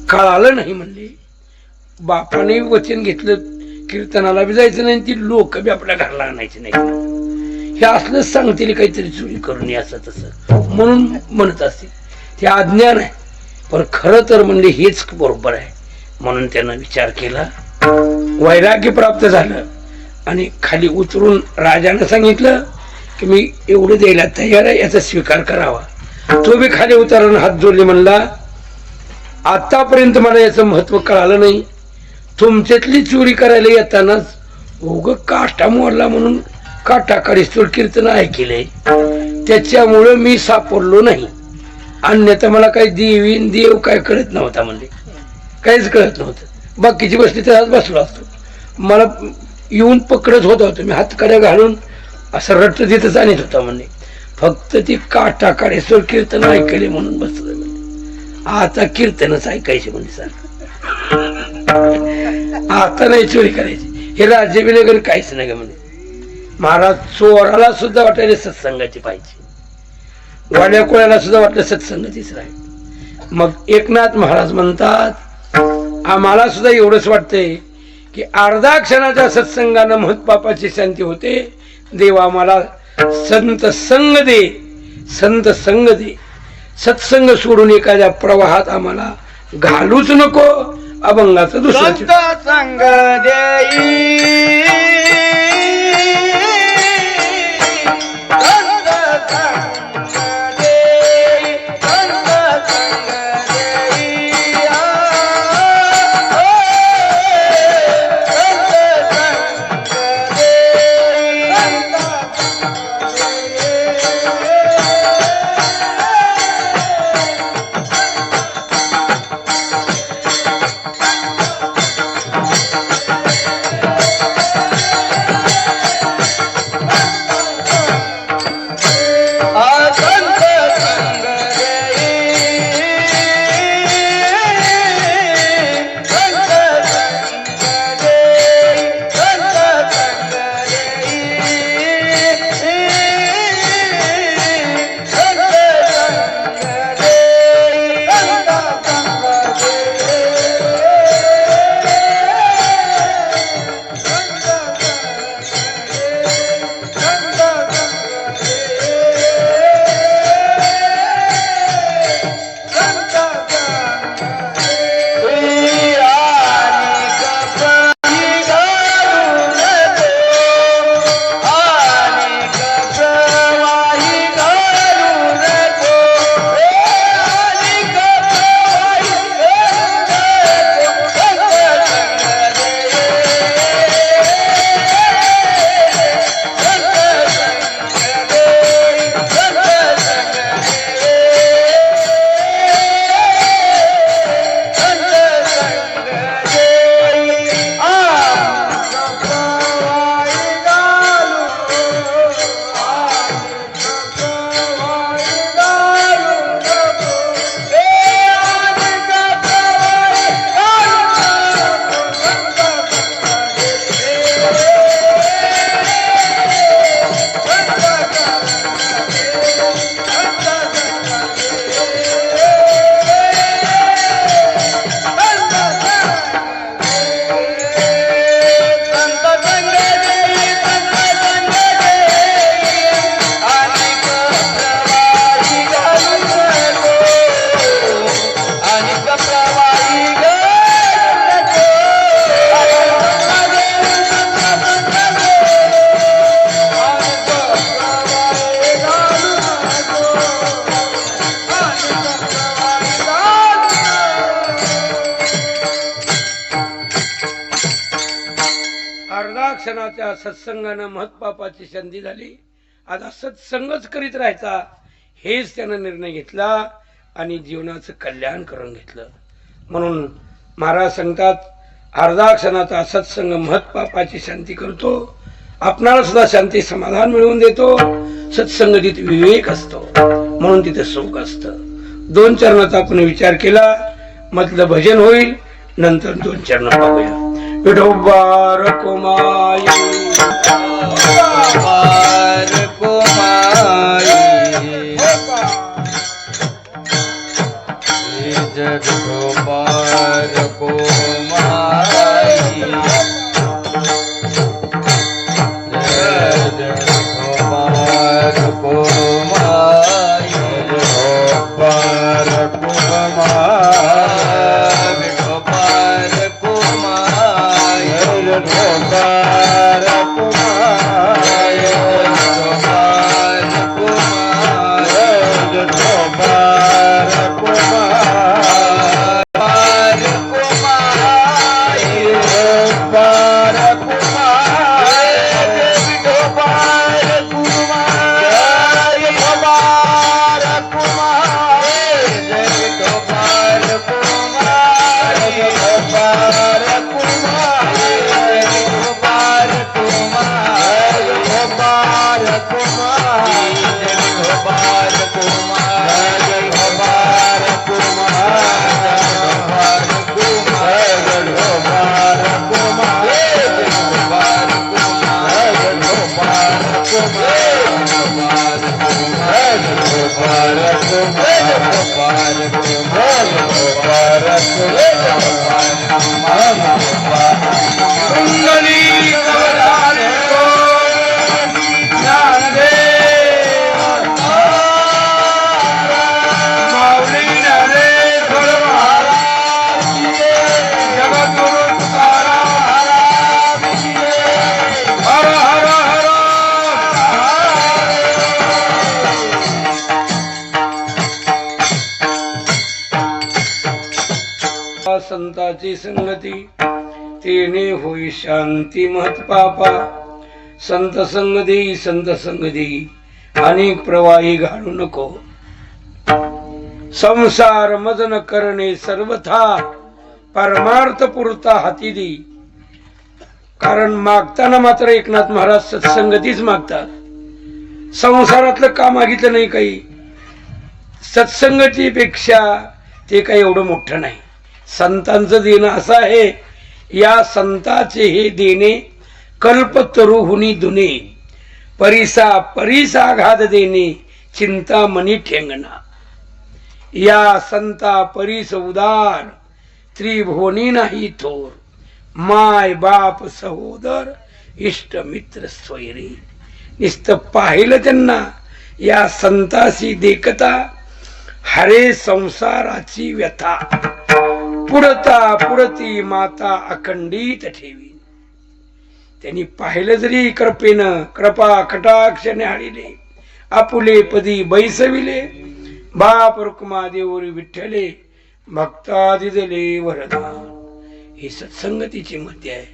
कळालं नाही म्हणले बापाने वचन घेतलं कीर्तनाला बी जायचं नाही, ती लोक बी आपल्या घरला आणायची नाही. हे असलं सांगतील काहीतरी चोरी करून ये असं तसं म्हणून म्हणत असतील. ते अज्ञान आहे. पण खरं तर म्हणले हेच बरोबर आहे. म्हणून त्यानं विचार केला, वैराग्य प्राप्त झालं आणि खाली उतरून राजानं सांगितलं की मी एवढं द्यायला तयार आहे, याचा स्वीकार करावा. तो बी खाली उतरून हात जोडले. म्हणला आतापर्यंत मला याचं महत्व कळालं नाही. तुमच्यातली चोरी करायला येतानाच उग काटा मोडला म्हणून काटा काढीस्तोर कीर्तन ऐकले, त्याच्यामुळं मी सापडलो नाही. अन्यथा मला काही देवीन देव काय कळत नव्हता म्हणले, काहीच कळत नव्हतं. बाकीची बसली तर बसलो असतो. मला येऊन पकडत होता मी हातकड्या घालून असं रट्ट तिथंच आणत होता म्हणले. फक्त ती काटा काढीस्तोर कीर्तन ऐकले म्हणून बसलं म्हणले. आता कीर्तनच ऐकायचे म्हणजे सारखं. आता नाही चोरी करायची. हे राज्य बिलेगर काहीच नाही का म्हणजे. महाराज चोराला सुद्धा वाटायला सत्संगाची पाहिजे, वाड्या कोळ्याला सुद्धा वाटलं सत्संगाचीच राहील. मग एकनाथ महाराज म्हणतात आम्हाला सुद्धा एवढंच वाटतंय की अर्धा क्षणाच्या सत्संगानं महत पापाची शांती होते. देवा मला संत संग दे, संत संग दे. सत्संग सोडून एखाद्या प्रवाहात आम्हाला घालूच नको. अभंगाचं दुसरं संग देई अर्धाक्षणाच्या सत्संगानं महत्पापाची संधी झाली. आता सत्संगच करीत राहायचा हेच त्यानं निर्णय घेतला आणि जीवनाचं कल्याण करून घेतलं. म्हणून महाराज सांगतात, अर्धा क्षणाचा सत्संग महत्पापाची शांती करतो, आपणाला सुद्धा शांती समाधान मिळवून देतो. सत्संगतीत विवेक असतो म्हणून तिथे सुख असतं. 2 चरणाचा आपण विचार केला, मधलं भजन होईल, नंतर 2 चरण पाहूया. विठोबा रखुमाई संताची संगती तेने होई शांती महत्पापा. संत संग देई संत संग देई अनेक प्रवाही घालू नको. संसार मजन करणे सर्वथा परमार्थ पुरता हाती देई. कारण मागताना मात्र एकनाथ महाराज सत्संगतीच मागतात. संसारातलं का मागितलं नाही काही. सत्संगतीपेक्षा ते काही एवढं मोठं नाही. संतांचं देणं असं आहे, या संताचे हे देणे कल्पतरुहुनी दुने. परिसा परिसा घात देणे चिंतामणी ठेंगणा. या संता परिस उदार त्रिभुवनी नाही थोर. माय बाप सहोदर इष्ट मित्र स्वैरी. नुसतं पाहिलं त्यांना या संतासी देखता हरे संसाराची व्यथा. पुरता पुरती माता अखंडित ठेवी. त्यांनी पाहिलं जरी कृपेनं कृपा कटाक्ष न्याहाळिले. आपुले पदी बैसविले. बाप रुक्मा देवरी विठ्ठले भक्ता दिदले वरदान. ही सत्संगतीची मध्य आहे.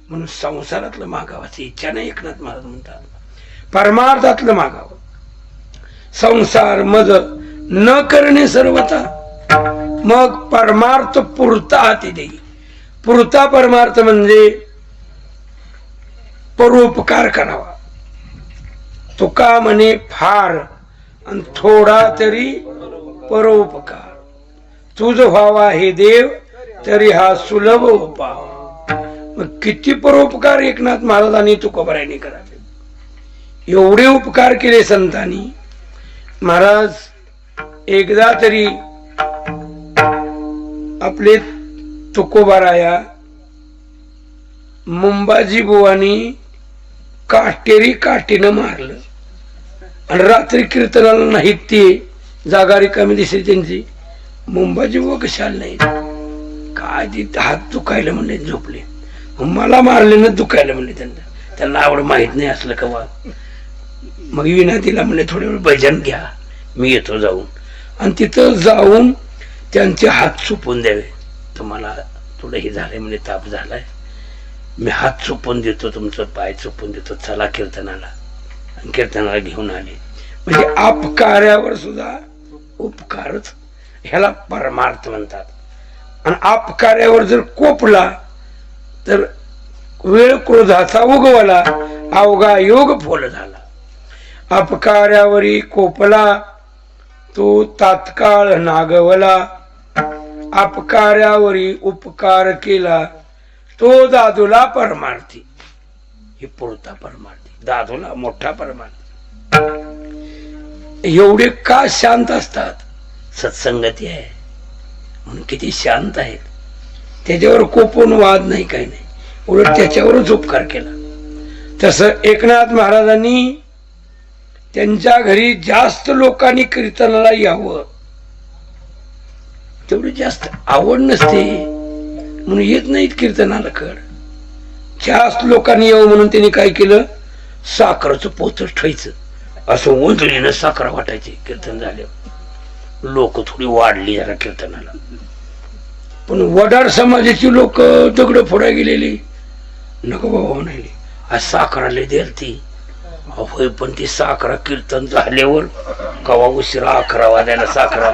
म्हणून संसारातलं मागावाची इच्छा नाही. एकनाथ महाराज म्हणतात परमार्थातलं मागावं. संसार मज न करणे सर्वथा. मग परमार्थ पुरता हाती देई. पुरता परमार्थ म्हणजे परोपकार करावा. तुका म्हणे फार आणि थोडा तरी परोपकार. तुझ व्हावा हे देव तरी हा सुलभ उपाव. मग किती परोपकार एकनाथ महाराजांनी तुकोबारायांनी करावे. एवढे उपकार केले संतांनी. महाराज एकदा तरी आपले तुकोबाराया मुंबाजी बुवानी काटेरी काठीनं मारलं आणि रात्री कीर्तनाला नाहीत. ते जागा रिकामी दिसली त्यांची. मुंबाजी बुवा कशाला नाही काय ती हात दुखायला म्हणले झोपले. मला मारले ना दुखायला म्हणले. त्यांना आवड माहित नाही असलं कवा. मग विनातीला म्हणले थोडे वेळ भजन घ्या मी येतो जाऊन. आणि तिथं जाऊन त्यांचे हात चुपून द्यावे. तुम्हाला थोडं हे झालंय म्हणजे ताप झालाय. मी हात चुपून देतो, तुमचं पाय चुपून देतो, चला कीर्तनाला. आणि कीर्तनाला घेऊन आले. म्हणजे अपकार्यावर सुद्धा उपकारच, ह्याला परमार्थ म्हणतात. आणि अपकार्यावर जर कोपला तर वेळ क्रोधाचा उगवला, अवघा योग फोल झाला. अपकार्यावरी कोपला तो तात्काळ नागवला, अपकार्यावरी उपकार केला तो दादूला परमार्थी. ही पुरता परमार्थी, दादूला मोठा परमार्थी. एवढे का शांत असतात? सत्संगती आहे म्हणून किती शांत आहेत. त्याच्यावर कोपून वाद नाही, काही नाही, उलट त्याच्यावरच उपकार केला. तसं एकनाथ महाराजांनी त्यांच्या घरी जास्त लोकांनी कीर्तनाला यावं, तेवढी जास्त आवड नसते म्हणून येत नाहीत कीर्तनाला. कड जास्त लोकांनी यावं म्हणून त्यांनी काय केलं, साखरचं पोतच ठेवायचं, असं ओंजळीनं साखर वाटायचे. कीर्तन झाल्यावर लोक थोडी वाढली जरा कीर्तनाला. पण वडार समाजाची लोक दगड फोडायला गेलेली, नको बाबा म्हणाले, आज साखराला द्याल ती. होय, पण ती साखरा कीर्तन झाल्यावर कवा उशिरा 11 वाजायला साखरा,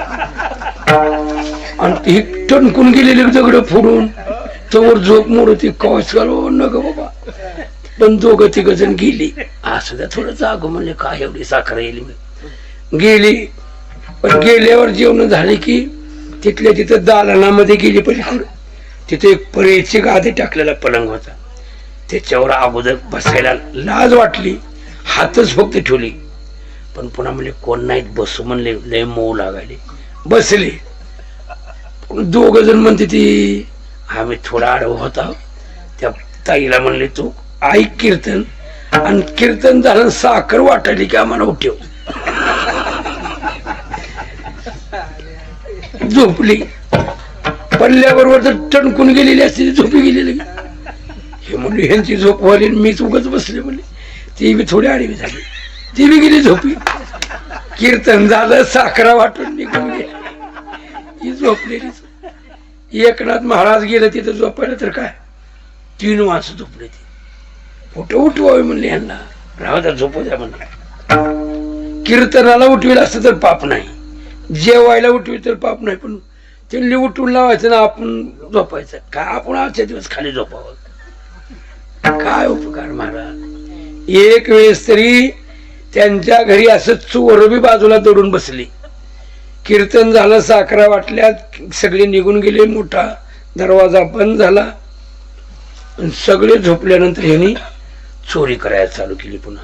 आणि ती टणकून गेलेली दगड फोडून तवर झोप मोड होती. कवाच नको बाबा. पण दोघं तिघ जण गेली. असू द्या थोडं जाग, म्हणले काय एवढी साखर येईल. गेली, पण गेल्यावर जेवण झाले की तिथल्या तिथं दालनामध्ये गेली. पलीकडे तिथे एक परेची गादी टाकलेला पलंग होता, त्याच्यावर अगोदर बसायला लाज वाटली, हातच फक्त ठेवली. पण पुन्हा म्हणले कोण नाहीत, बसू म्हणले, लय मऊ लागायले. बसले. दोघ जण म्हणते ती आम्ही थोडा आडव होता. त्या ताईला म्हणले तू ऐक कीर्तन, आणि कीर्तन झालं साखर वाटायली की आम्हाला उठव. झोपली. पल्ल्याबरोबर तर टणकून गेलेली असते, झोपी गेलेली. हे म्हणले ह्यांची झोप व्हायली, मीच उगाच बसले म्हणले. ती बी थोडी आडवी झाली, ती बी गेली झोपी. कीर्तन झालं, साखरा वाटून निघून गेली, ही झोपलेली. एकनाथ महाराज गेले तिथं झोपायला, तर काय 3 माणसं झोपले. ती कुठं उठवावे म्हणले, यांना राहू द्या, झोपू द्या म्हणले. कीर्तनाला उठवेल असतं तर पाप नाही, जेवायला उठवेल तर पाप नाही, पण त्यांनी उठून लावायचं ना, आपण झोपायचं काय? आपण आजच्या दिवस खाली झोपावं, काय उपकार महाराज. एक वेळेस तरी त्यांच्या घरी असं चोर बी बाजूला दडून बसली. कीर्तन झालं, साखरा वाटल्या, सगळे निघून गेले, मोठा दरवाजा बंद झाला. सगळे झोपल्यानंतर ह्यांनी चोरी करायला चालू केली. पुन्हा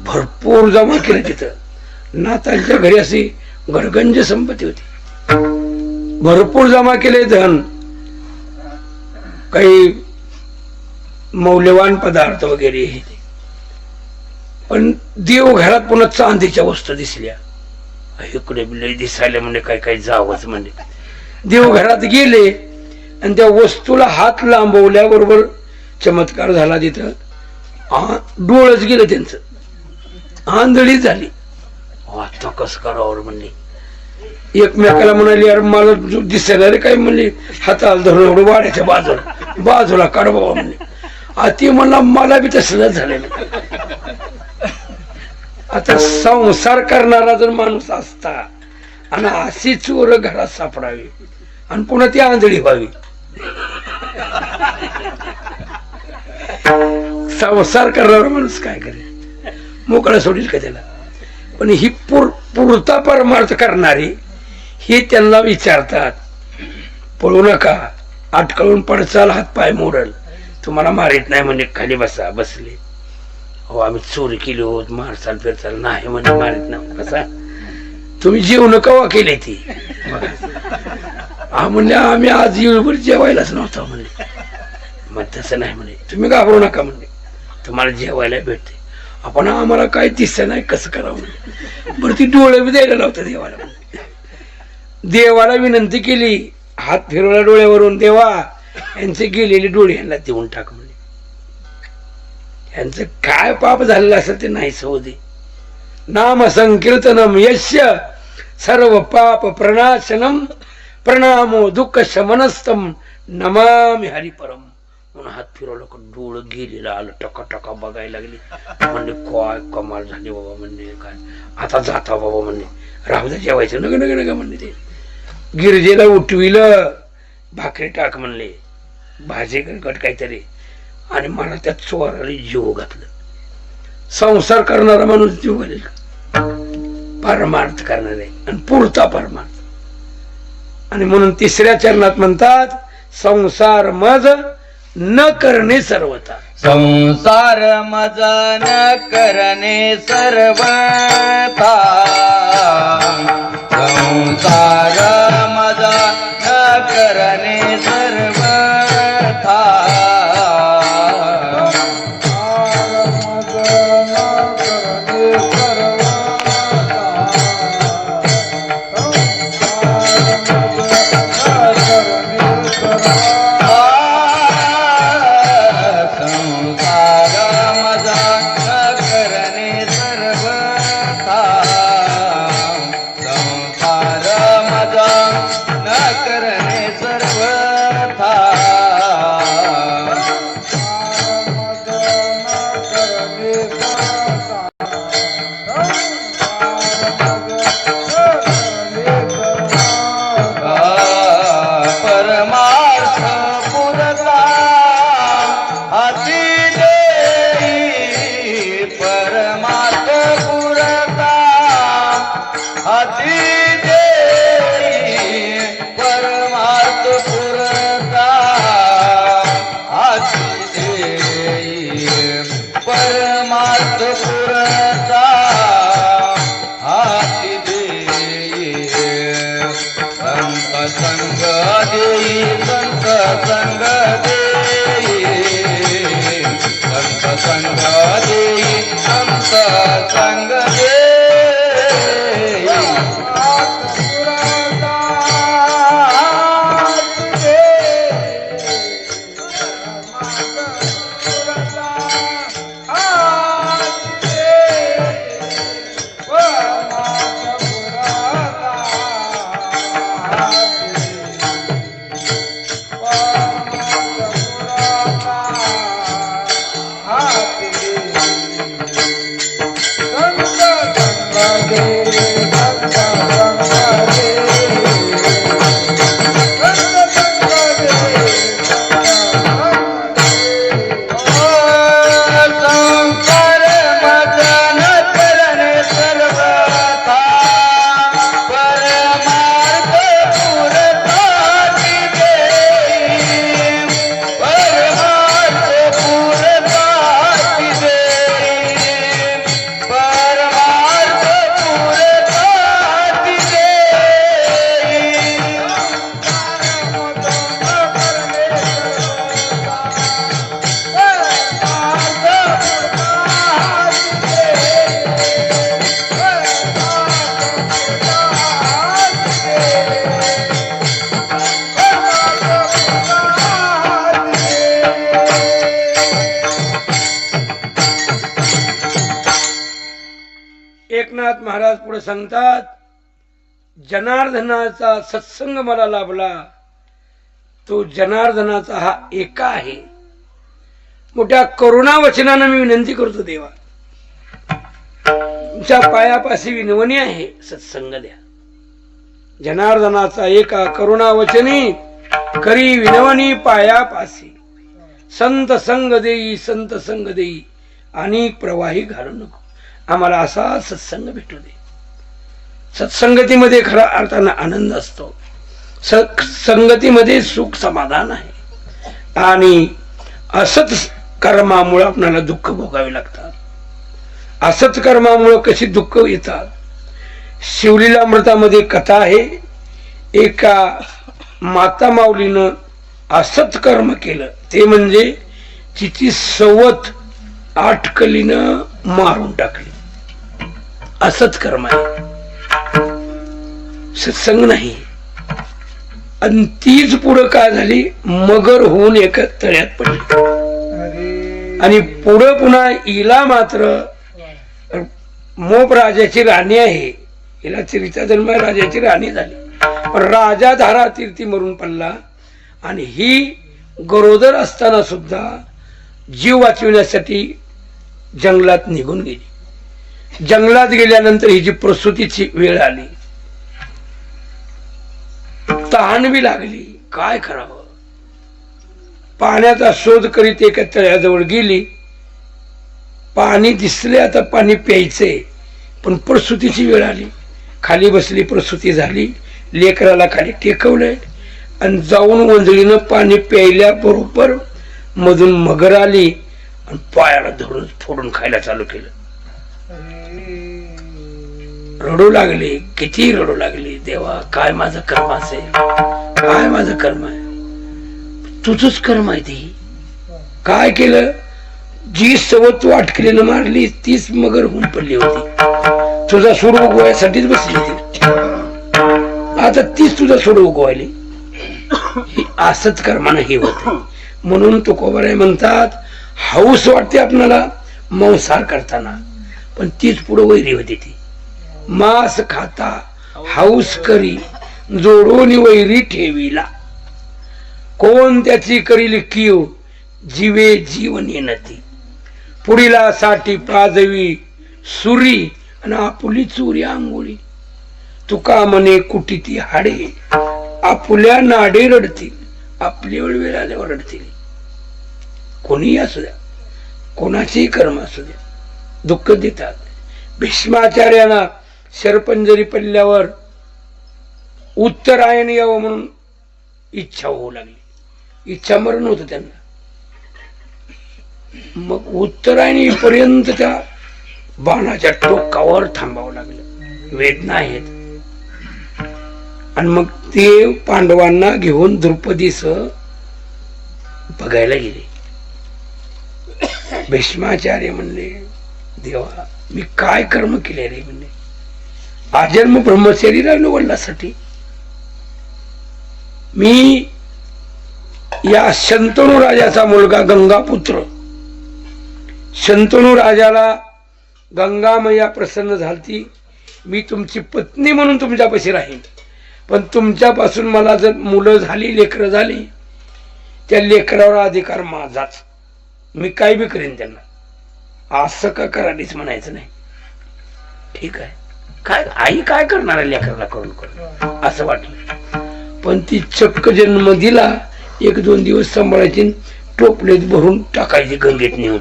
भरपूर जमा केलं. तिथं नातालच्या घरी अशी गडगंज संपत्ती होती, भरपूर जमा केले धन, काही मौल्यवान पदार्थ वगैरे. पण देवघरात पुन्हा चांदीच्या वस्तू दिसल्या. इकडे लय दिसायला म्हणजे काय काय जावंच म्हणजे. देवघरात गेले आणि त्या वस्तूला हात लांबवल्याबरोबर चमत्कार झाला. तिथं डोळच गेलं त्यांचं, आंधळी झाली. आता कसं करावं म्हणले. एकमेकाला म्हणाली अरे मला दिसायला रे काय म्हणले, हाताला धरून वाड्याच्या बाजूला काढ बाबा म्हणले. ती म्हणला मला बी तसलंच झालेलं. आता संसार करणारा जर माणूस असता आणि अशी चोर घरात सापडावी आणि पुन्हा ती आंधळी व्हावी, संसार करणारा माणूस काय करेल? मोकळा सोडील का त्याला? पण ही पुरता परमार्थ करणारी हे त्यांना विचारतात, पळू नका, अटकळून पडचाल, हात पाय मोडल, तुम्हाला मारित नाही म्हणजे खाली बसा. बसले. हो आम्ही चोरी केली होत, मारचाल फिरचाल नाही म्हणजे मारित ना. कसा तुम्ही जेवण कवा केले ती? म्हणले आम्ही आज येळभर जेवायलाच नव्हता म्हणले. मग तसं नाही म्हणे, तुम्ही घाबरू नका म्हणले, तुम्हाला जेवायला भेटते. आपण आम्हाला काय दिसत नाही, कसं करावं? बरं ती डोळे बी द्यायला लावतं देवाला. देवाला विनंती केली, हात फिरवला डोळ्यावरून, देवा यांचे गेलेले डोळे यांना देऊन टाक म्हणे. यांचं काय पाप झालेलं असेल ते नाही सवू दे. नाम संकीर्तनम यस्य सर्व पाप प्रणाशनम प्रणामो दुःख शमनस्तम नमामि हरिपरम. म्हणून हात फिरवलं का डोळं गेलेलं आलं, टका टका बघायला लागली. म्हणले काय कमाल झाली बाबा, म्हणले काय आता जाता बाबा, म्हणले राहू द्या जेवायचं, नग नग नग म्हणले. ते गिरजेला उठविलं, भाकरी टाक म्हणले, भाजी कट काहीतरी, आणि मला त्या चोराला जीव घातलं. संसार करणारा माणूस जीव घालेल, परमार्थ करणारे आणि पुरता परमार्थ. आणि म्हणून तिसऱ्या चरणात म्हणतात संसार मज न करणे सर्वथा. संसार मज न करणे सर्वथा. संसार मज न करणे सर्वथा. एकनाथ महाराज पुढे सांगतात, जनार्दनाचा सत्संग मला लाभला, तो जनार्दनाचा हा एका आहे. मोठ्या करुणा वचनानं मी विनंती करतो देवा, तुमच्या पायापाशी विनवणी आहे, सत्संग द्या. जनार्दनाचा एका करुणा वचनी करी विनवणी पायापाशी. संत संग देई, संत संग देई, अनेक प्रवाही घालू नको. आम्हाला असा सत्संग भेटू दे. सत्संगतीमध्ये खरा अर्थानं आनंद असतो, संगतीमध्ये सुख समाधान आहे. आणि असत कर्मामुळे आपल्याला दुःख भोगावे लागतात. असत कर्मामुळे कशी दुःख येतात. शिवलीलामृतामध्ये कथा आहे, एका माता माऊलीनं असत कर्म केलं, ते म्हणजे तिची सवत आटकलीनं मारून टाकली. असत कर्म आहे, सत्संग नाही. आणि तीच पुढं काय झाली, मगर होऊन एका तळ्यात पडली. आणि पुढं पुन्हा हिला मात्र मोप राजाची राणी आहे, हिला तिचा जन्म राजाची राणी झाली. पण राजा धारा तीर्थी मरून पडला आणि ही गरोदर असताना सुद्धा जीव वाचविण्यासाठी जंगलात निघून गेली. जंगलात गेल्यानंतर ही जी प्रसूतीची वेळ आली, तहान लागली, काय करावं. पाण्याचा शोध करीत एका तळ्याजवळ गेली. पाणी दिसले, आता पाणी प्यायचंय, पण प्रसूतीची वेळ आली. खाली बसली, प्रसूती झाली, लेकराला खाली टेकवलंय आणि जाऊन वंजळीनं पाणी प्यायल्या बरोबर मधून मगर आली आणि पायाला धरून फोडून खायला चालू केलं. रडू लागले, किती रडू लागली. देवा, काय माझं कर्म असेल, काय माझं कर्म आहे. तुझंच कर्म आहे. ती काय केलं, जी सवत तू अटकलेलं मारली तीच मगर होऊन पडली होती. तुझा सूड उगवायसाठीच बसली होती, आता तीच तुझा सूड उगवायली. ही असंच कर्मानं हे होत. म्हणून तुकोबाराय म्हणतात, हौस वाटते आपणाला मांसाहार करताना, पण तीच पुढे वैरी होती. ती मांस खाता हौस करी, जोडून वैरी ठेवीला. कोण त्याची करील कीव, जीवे जीवन येणती. पुढीला साठी पाजवी सुरी आणि आपुली चोरी आंघोळी. तुका म्हणे कुटी ती हाडे, आपुल्या नाडे रडतील, आपली वेळ वेळ आल्यावर रडतील. कोणी असू द्या, कोणाचेही कर्म असू द्या, दुःख देतात. भीष्माचार्यांना शरपंजरी पडल्यावर उत्तरायण यावं म्हणून इच्छा होऊ लागली. इच्छा मरण होतं त्यांना. मग उत्तरायणी पर्यंत त्या बाणाच्या टोकावर थांबावं लागलं. वेदना आहेत. आणि मग ते पांडवांना घेऊन द्रुपदीसह बघायला गेले. भीष्माचार्य म्हणले, देवा, मी काय कर्म केले रे. म्हणले, आजन्म ब्रह्मचारी राहिलो वडिलांसाठी. मी या शंतनू राजाचा मुलगा गंगापुत्र. शंतनू राजाला गंगामया प्रसन्न झालती. मी तुमची पत्नी म्हणून तुमच्यापाशी राहीन, पण तुमच्यापासून मला जर मुलं झाली, लेकरं झाली, त्या लेकरावर अधिकार माझाच. मी काय बी करीन त्यांना. असं का करालीच म्हणायचं नाही. ठीक आहे, काय आई काय करणार आहे लेकराला करून करून, असं वाटलं. पण ती चक्क जन्म दिला, 1-2 दिवस सांभाळायची, टोपलेत भरून टाकायची, गंगेत नेऊन,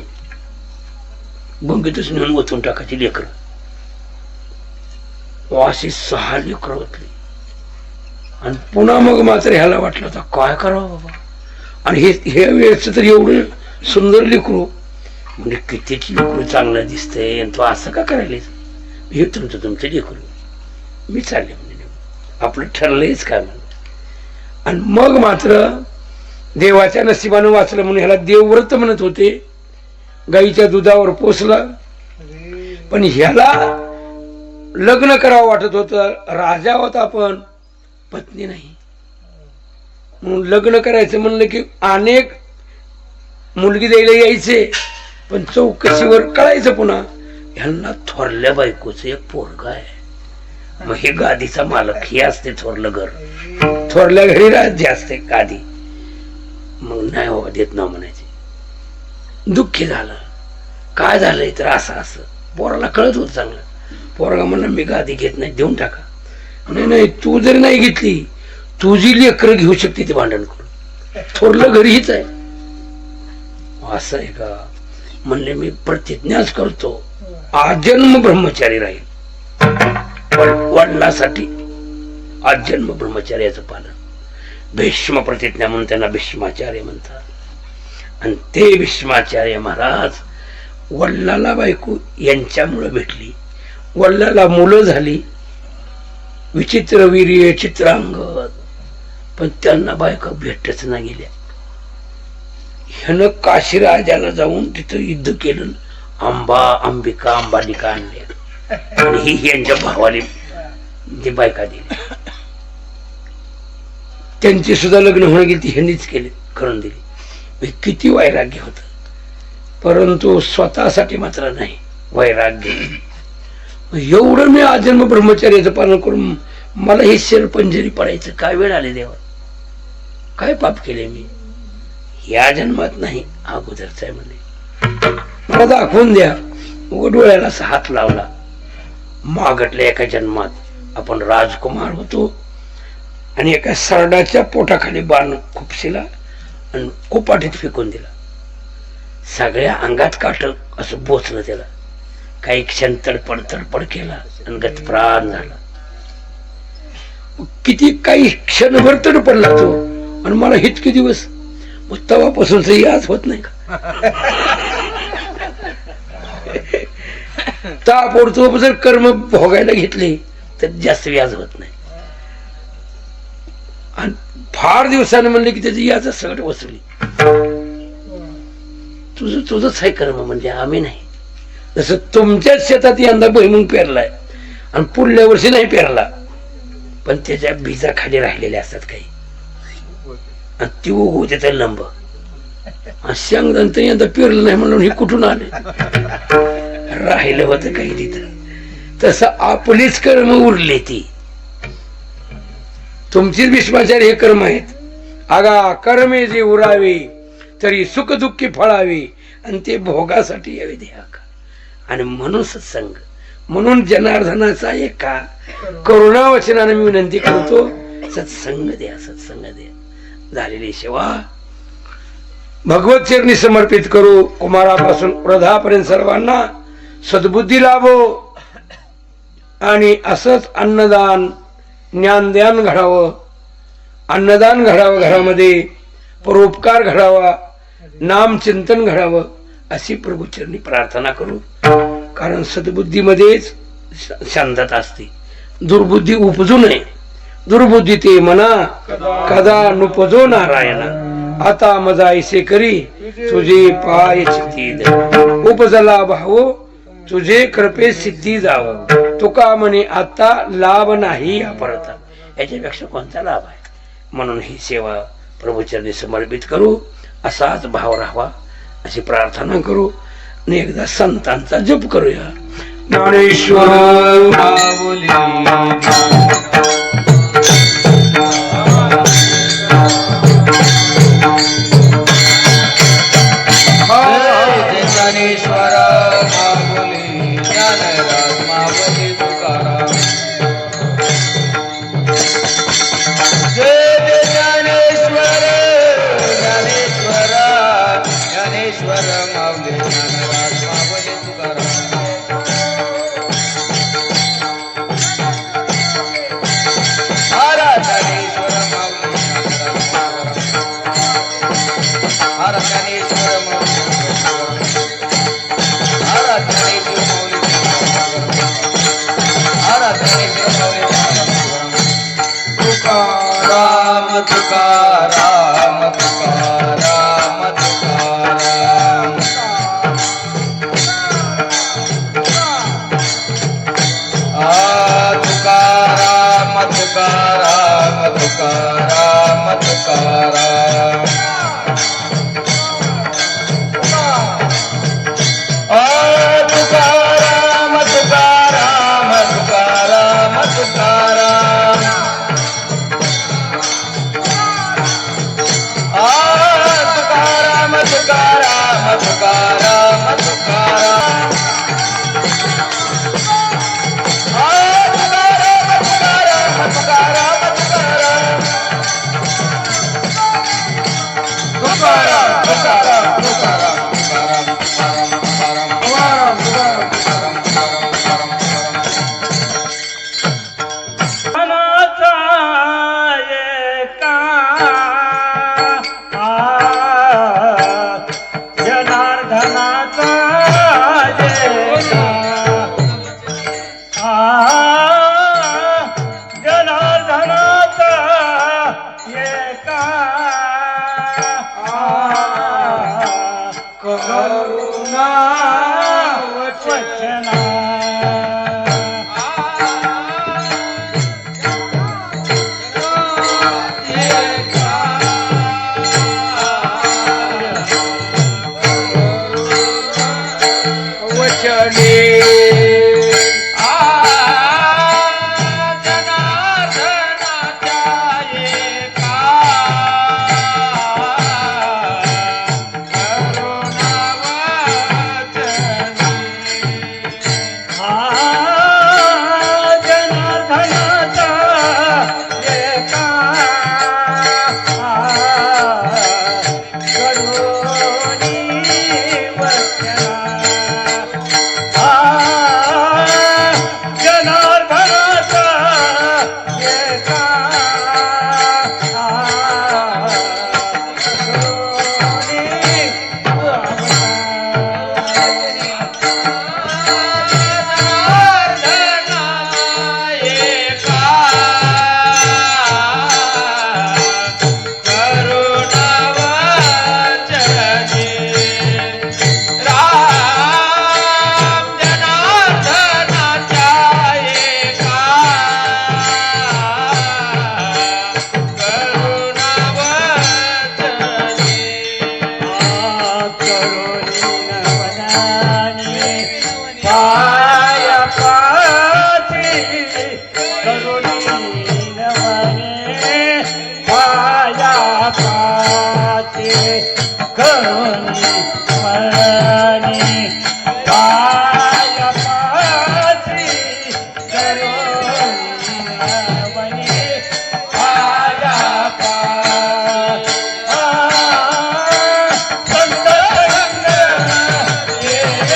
गंगेतच नेऊन ओतून टाकायची लेकर. अशी 6 लेकर होतली. आणि पुन्हा मग मात्र ह्याला वाटलं होतं काय करावं बाबा. आणि हे वेळच तर एवढं सुंदर लेकरू, म्हणजे कितीच लेकरू चांगलं दिसतंय, आणि तो असं का करायला. हे तुमचं लेकरू, मी चालले म्हणजे आपलं ठरलंयच काय म्हणून. आणि मग मात्र देवाच्या नशिबानं वाचलं म्हणून ह्याला देवव्रत म्हणत होते. गाईच्या दुधावर पोसला. पण ह्याला लग्न करावं वाटत होतं. राजा होता पण पत्नी नाही. म्हणून लग्न करायचं म्हणलं की अनेक मुलगी द्यायला यायचे, पण चौकशीवर कळायचं पुन्हा ह्यांना थोरल्या बायकोच एक पोरगा आहे. मग हे गादीचा मालक हे असते, थोरलं घर, थोरल्या घरी राज्य असते गादी. मग नाही बाबा देत ना म्हणायचे. दुःखी झालं. काय झालंय तर असं पोराला कळत होत चांगलं. पोरगा म्हणला, मी गादी घेत नाही, देऊन टाका. नाही, तू जरी नाही घेतली, तुझी लेकरं घेऊ शकते ते भांडण करून, थोरलं घरी हीच आहे. असं आहे का. म्हणले, मी प्रतिज्ञाच करतो, आजन्म ब्रह्मचारी राहील. वडिलांसाठी आजन्म ब्रह्मचार्याचं पालन. भीष्म प्रतिज्ञा म्हणून त्यांना भीष्माचार्य म्हणतात. आणि ते भीष्माचार्य महाराज वडिलाला बायको यांच्यामुळे भेटली. वडिलाला मुलं झाली, विचित्र वीर्य, चित्रांगद, पण त्यांना बायका भेटच ना गेल्या. ह्यानं काशीराजाला जाऊन तिथं युद्ध केलं. अंबिका अंबालिका आणल्या आणि ही यांच्या भावाली जी बायका दिली. त्यांची सुद्धा लग्न होणं गेली, ह्यांनीच केले, करून दिली. किती वैराग्य होत, परंतु स्वतःसाठी मात्र नाही वैराग्य. एवढं मी आजन्म ब्रह्मचार्याचं पालन करून मला हे शरपंजरी पडायचं काय वेळ आले देवा. काय पाप केले मी. या जन्मात नाही, अगोदरचा आहे म्हणे. मला दाखवून द्या. उघड डोळ्याला असा हात लावला. मागटल्या एका जन्मात आपण राजकुमार होतो आणि एका सरडाच्या पोटाखाली बाण खुपशीला आणि कुपाटीत फेकून दिला. सगळ्या अंगात काट असं बोचलं त्याला. काही क्षण तडपड तडपड केला आणि गतप्राण झाला. किती काही क्षणभर तडपडला तो आणि मला इतके दिवस. मग तवापासून याच होत नाही का? ताबडतोब जर कर्म भोगायला घेतले तर जास्त व्याज होत नाही. आणि फार दिवसाने म्हणले की त्याची याच सगळं वसुली. तुझंच आहे कर्म म्हणजे आम्ही नाही. जसं तुमच्याच शेतात यंदा भुईमुग पेरलाय आणि पुढल्या वर्षी नाही पेरला, पण त्याच्या बीजा खाली राहिलेल्या असतात काही आणि ती उगवते त्या लंब. शेंगदाण तर यंदा पेरलं नाही म्हणून हे कुठून आले? राहिलं होतं काही तिथं. तसं आपलीच कर्म उरले. ती तुमचीच भीष्माचार्य हे कर्म आहेत. आगा कर्मे जे उरावे तरी सुख दुःखी फळावे आणि ते भोगासाठी यावे द्या. आणि म्हणून सत्संग, म्हणून जनार्दनाचा एका करुणावचनाने मी विनंती करतो, सत्संग द्या, सत्संग द्या. झालेली सेवा भगवत चरणी समर्पित करू. कुमारापासून वृद्धापर्यंत सर्वांना सद्बुद्धी लाभो आणि असंच अन्नदान ज्ञानदान घडावं. अन्नदान घडावं, घरामध्ये परोपकार घडावा, नामचिंतन घडावं अशी प्रभूचरणी प्रार्थना करू. कारण सद्बुद्धीमध्येच शांतता असते. दुर्बुद्धी उपजू नये. दुर्बुद्धी ते मना कदा नुपजो नारायणा. आता मजा ऐसे करी तुझे पाय चितीद. उपजला भावो तुझे कृपे सिद्धी जावं. तुका म्हणे आता लाभ नाही अपरता. याच्यापेक्षा कोणता लाभ आहे? म्हणून ही सेवा प्रभूचरणी समर्पित करू. असाच भाव राहावा अशी प्रार्थना करू आणि एकदा संतांचा जप करूया. ज्ञानेश्वर माऊली ज्ञानेश्वर माऊली ज्ञानराज माऊली तुकाराम. जय ज्ञानेश्वर ज्ञानेश्वर ज्ञानेश्वर माऊली ज्ञानराज माऊली तुकाराम. ज्ञानेश्वर माऊली ज्ञानेश्वर माऊली तुकाराम तुकाराम तुकाराम तुकाराम. तुकाराम तुकाराम तुकाराम तुकाराम. तुकाराम तुकाराम तुकाराम तुकाराम. तुकाराम तुकाराम तुकाराम तुकाराम. तुकाराम तुकाराम तुकाराम तुकाराम. म्हणे पाया पाचे करुणी म्हणे पाया पाची करुणी म्हणे पाया पा संत रंग ये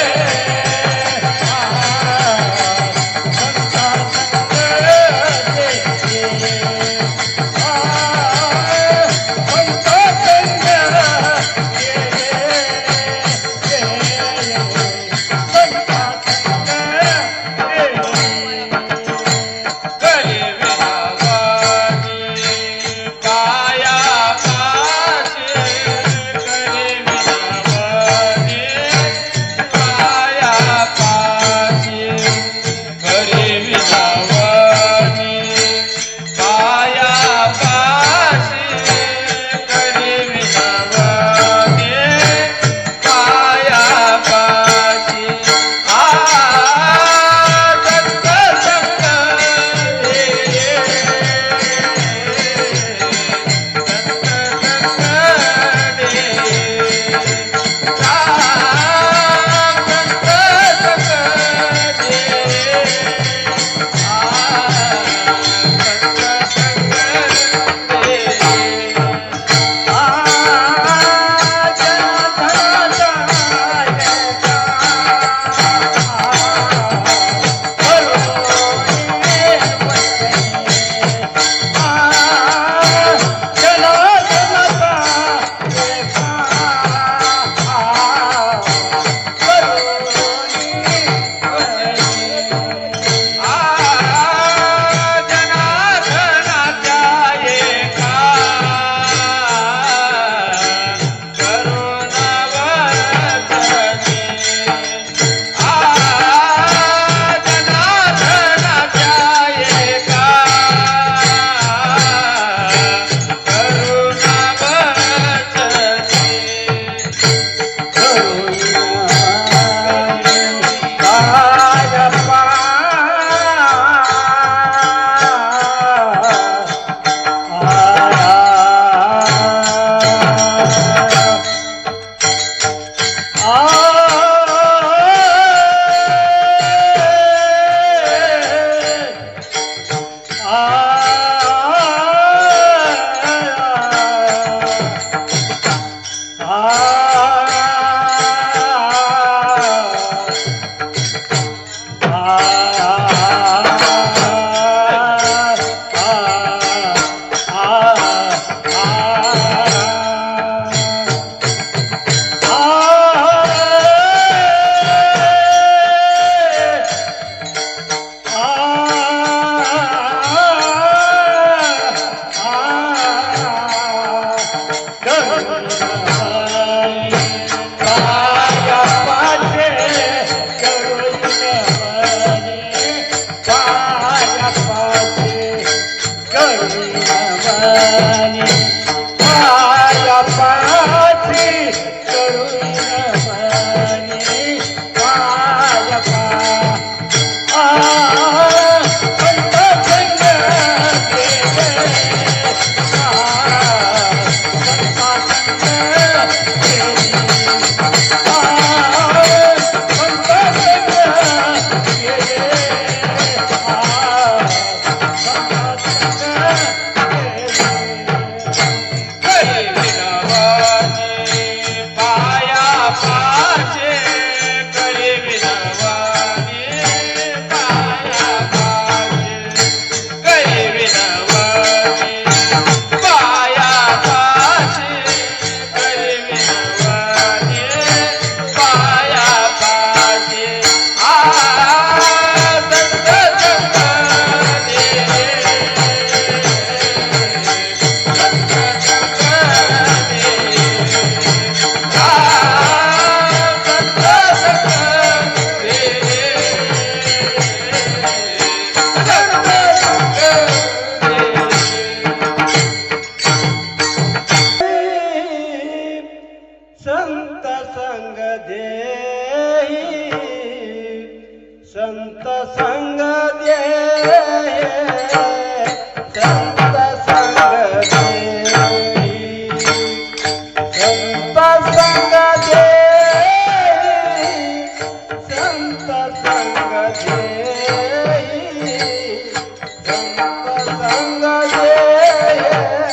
संग दे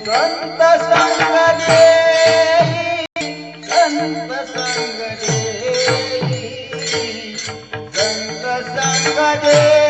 संत संग दे संत संग दे संत संग दे